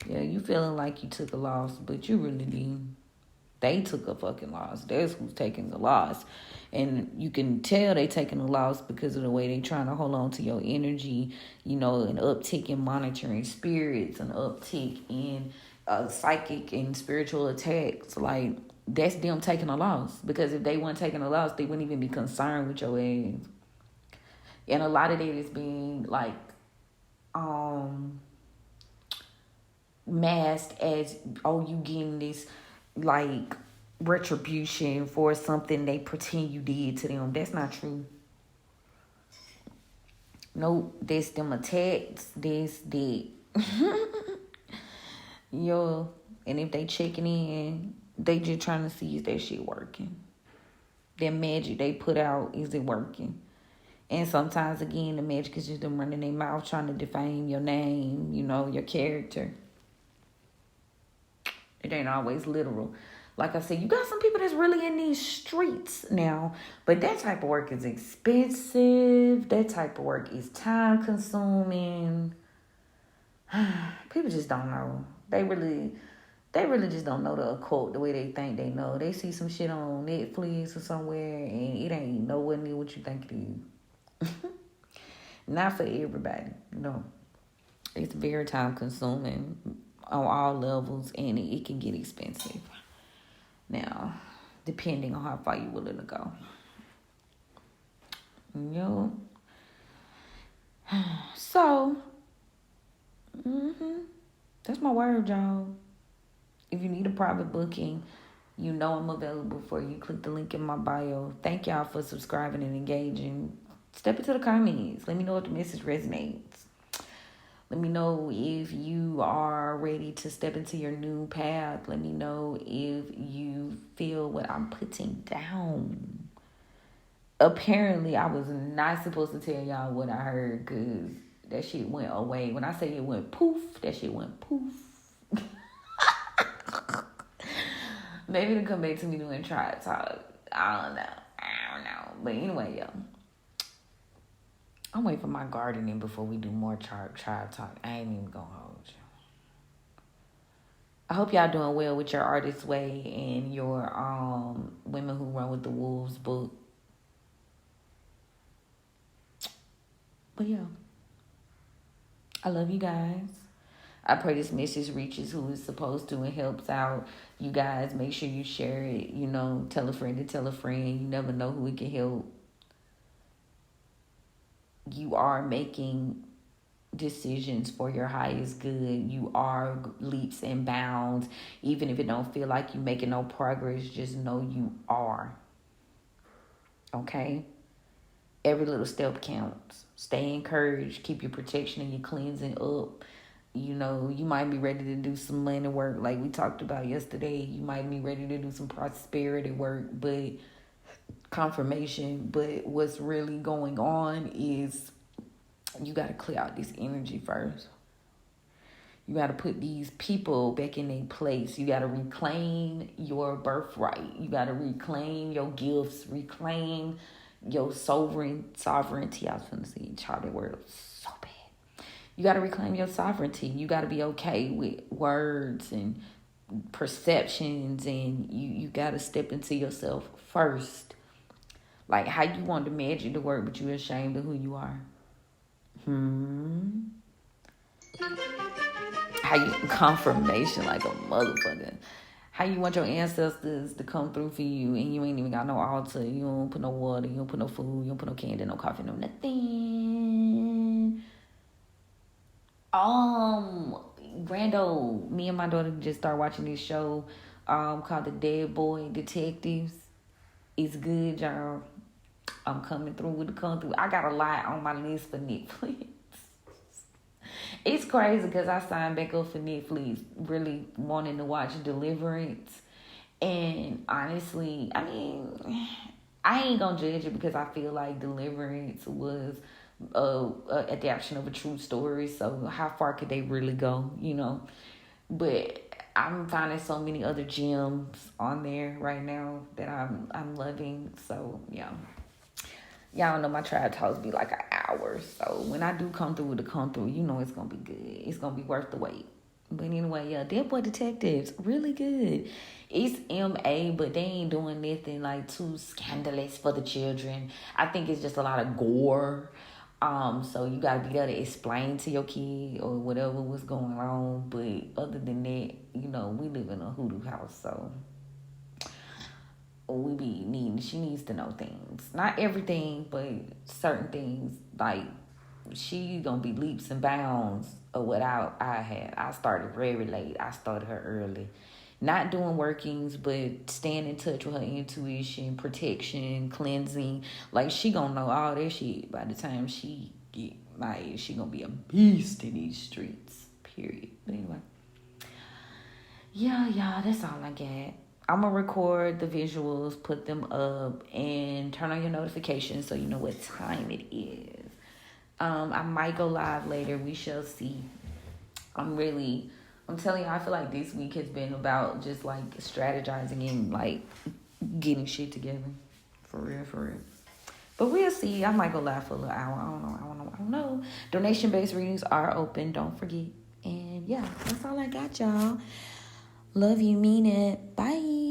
you feeling like you took a loss, but you really didn't. They took a fucking loss. That's who's taking the loss. And you can tell they taking a loss because of the way they trying to hold on to your energy. An uptick in monitoring spirits, an uptick in psychic and spiritual attacks. Like, that's them taking a loss. Because if they weren't taking a loss, they wouldn't even be concerned with your ass. And a lot of that is being like masked as, you getting this like retribution for something they pretend you did to them. That's not true. Nope, that's them attacks. That's that. And if they checking in, they just trying to see is that shit working. That magic they put out, is it working? And sometimes, again, the magic is just them running their mouth trying to defame your name, your character. It ain't always literal. Like I said, you got some people that's really in these streets now. But that type of work is expensive. That type of work is time consuming. People just don't know. They really just don't know the occult the way they think they know. They see some shit on Netflix or somewhere and it ain't nowhere near what you think it is. Not for everybody, It's very time consuming on all levels and it can get expensive. Now, depending on how far you're willing to go. So, that's my word, y'all. If you need a private booking, I'm available for you. Click the link in my bio. Thank y'all for subscribing and engaging. Step into the comments. Let me know if the message resonates. Let me know if you are ready to step into your new path. Let me know if you feel what I'm putting down. Apparently, I was not supposed to tell y'all what I heard because that shit went away. When I say it went poof, that shit went poof. Maybe it'll come back to me doing tribe talk. I don't know. But anyway, yo. I'm waiting for my gardening before we do more tribe talk. I ain't even gonna hold you. I hope y'all doing well with your Artist Way and your Women Who Run with the Wolves book. But yeah. I love you guys. I pray this message reaches who it's supposed to and helps out. You guys, make sure you share it. You know, tell a friend to tell a friend. You never know who it can help. You are making decisions for your highest good. You are leaps and bounds. Even if it don't feel like you making no progress, just know you are. Okay? Every little step counts. Stay encouraged. Keep your protection and your cleansing up. You know, you might be ready to do some money work like we talked about yesterday. You might be ready to do some prosperity work, but confirmation. But what's really going on is you got to clear out this energy first. You got to put these people back in their place. You got to reclaim your birthright. You got to reclaim your gifts. Reclaim your sovereignty. I was going to say, child, that word was so bad. You got to reclaim your sovereignty. You got to be okay with words and perceptions, and you got to step into yourself first. Like how you want the magic to work, but you're ashamed of who you are. How you confirmation like a motherfucker. How you want your ancestors to come through for you, and you ain't even got no altar. You don't put no water. You don't put no food. You don't put no candy, no coffee, no nothing. Brando, me and my daughter just started watching this show called The Dead Boy Detectives. It's good, y'all. I'm coming through with the come through. I got a lot on my list for Netflix. It's crazy because I signed back up for Netflix really wanting to watch Deliverance. And honestly, I mean, I ain't gonna judge it because I feel like Deliverance was a adaptation of a true story. So how far could they really go, you know? But I'm finding so many other gems on there right now that I'm loving. So yeah. Y'all know my tribe talks be like an hour. So when I do come through with the come through, you know it's gonna be good. It's gonna be worth the wait. But anyway, yeah, Dead Boy Detectives, really good. It's MA, but they ain't doing nothing like too scandalous for the children. I think it's just a lot of gore. So you gotta be there to explain to your kid or whatever was going on. But other than that, you know, we live in a hoodoo house, so she needs to know things. Not everything, but certain things. Like, she gonna be leaps and bounds of what I had. I started very late. I started her early. Not doing workings, but staying in touch with her intuition, protection, cleansing. Like, she gonna know all that shit by the time she get my age. She gonna be a beast in these streets, period. But anyway. Yeah, y'all, that's all I got. I'm going to record the visuals, put them up, and turn on your notifications so you know what time it is. I might go live later. We shall see. I'm telling you, I feel like this week has been about just, like, strategizing and, like, getting shit together. For real. But we'll see. I might go live for a little hour. I don't know. Donation-based readings are open. Don't forget. And, yeah, that's all I got, y'all. Love you, mean it. Bye.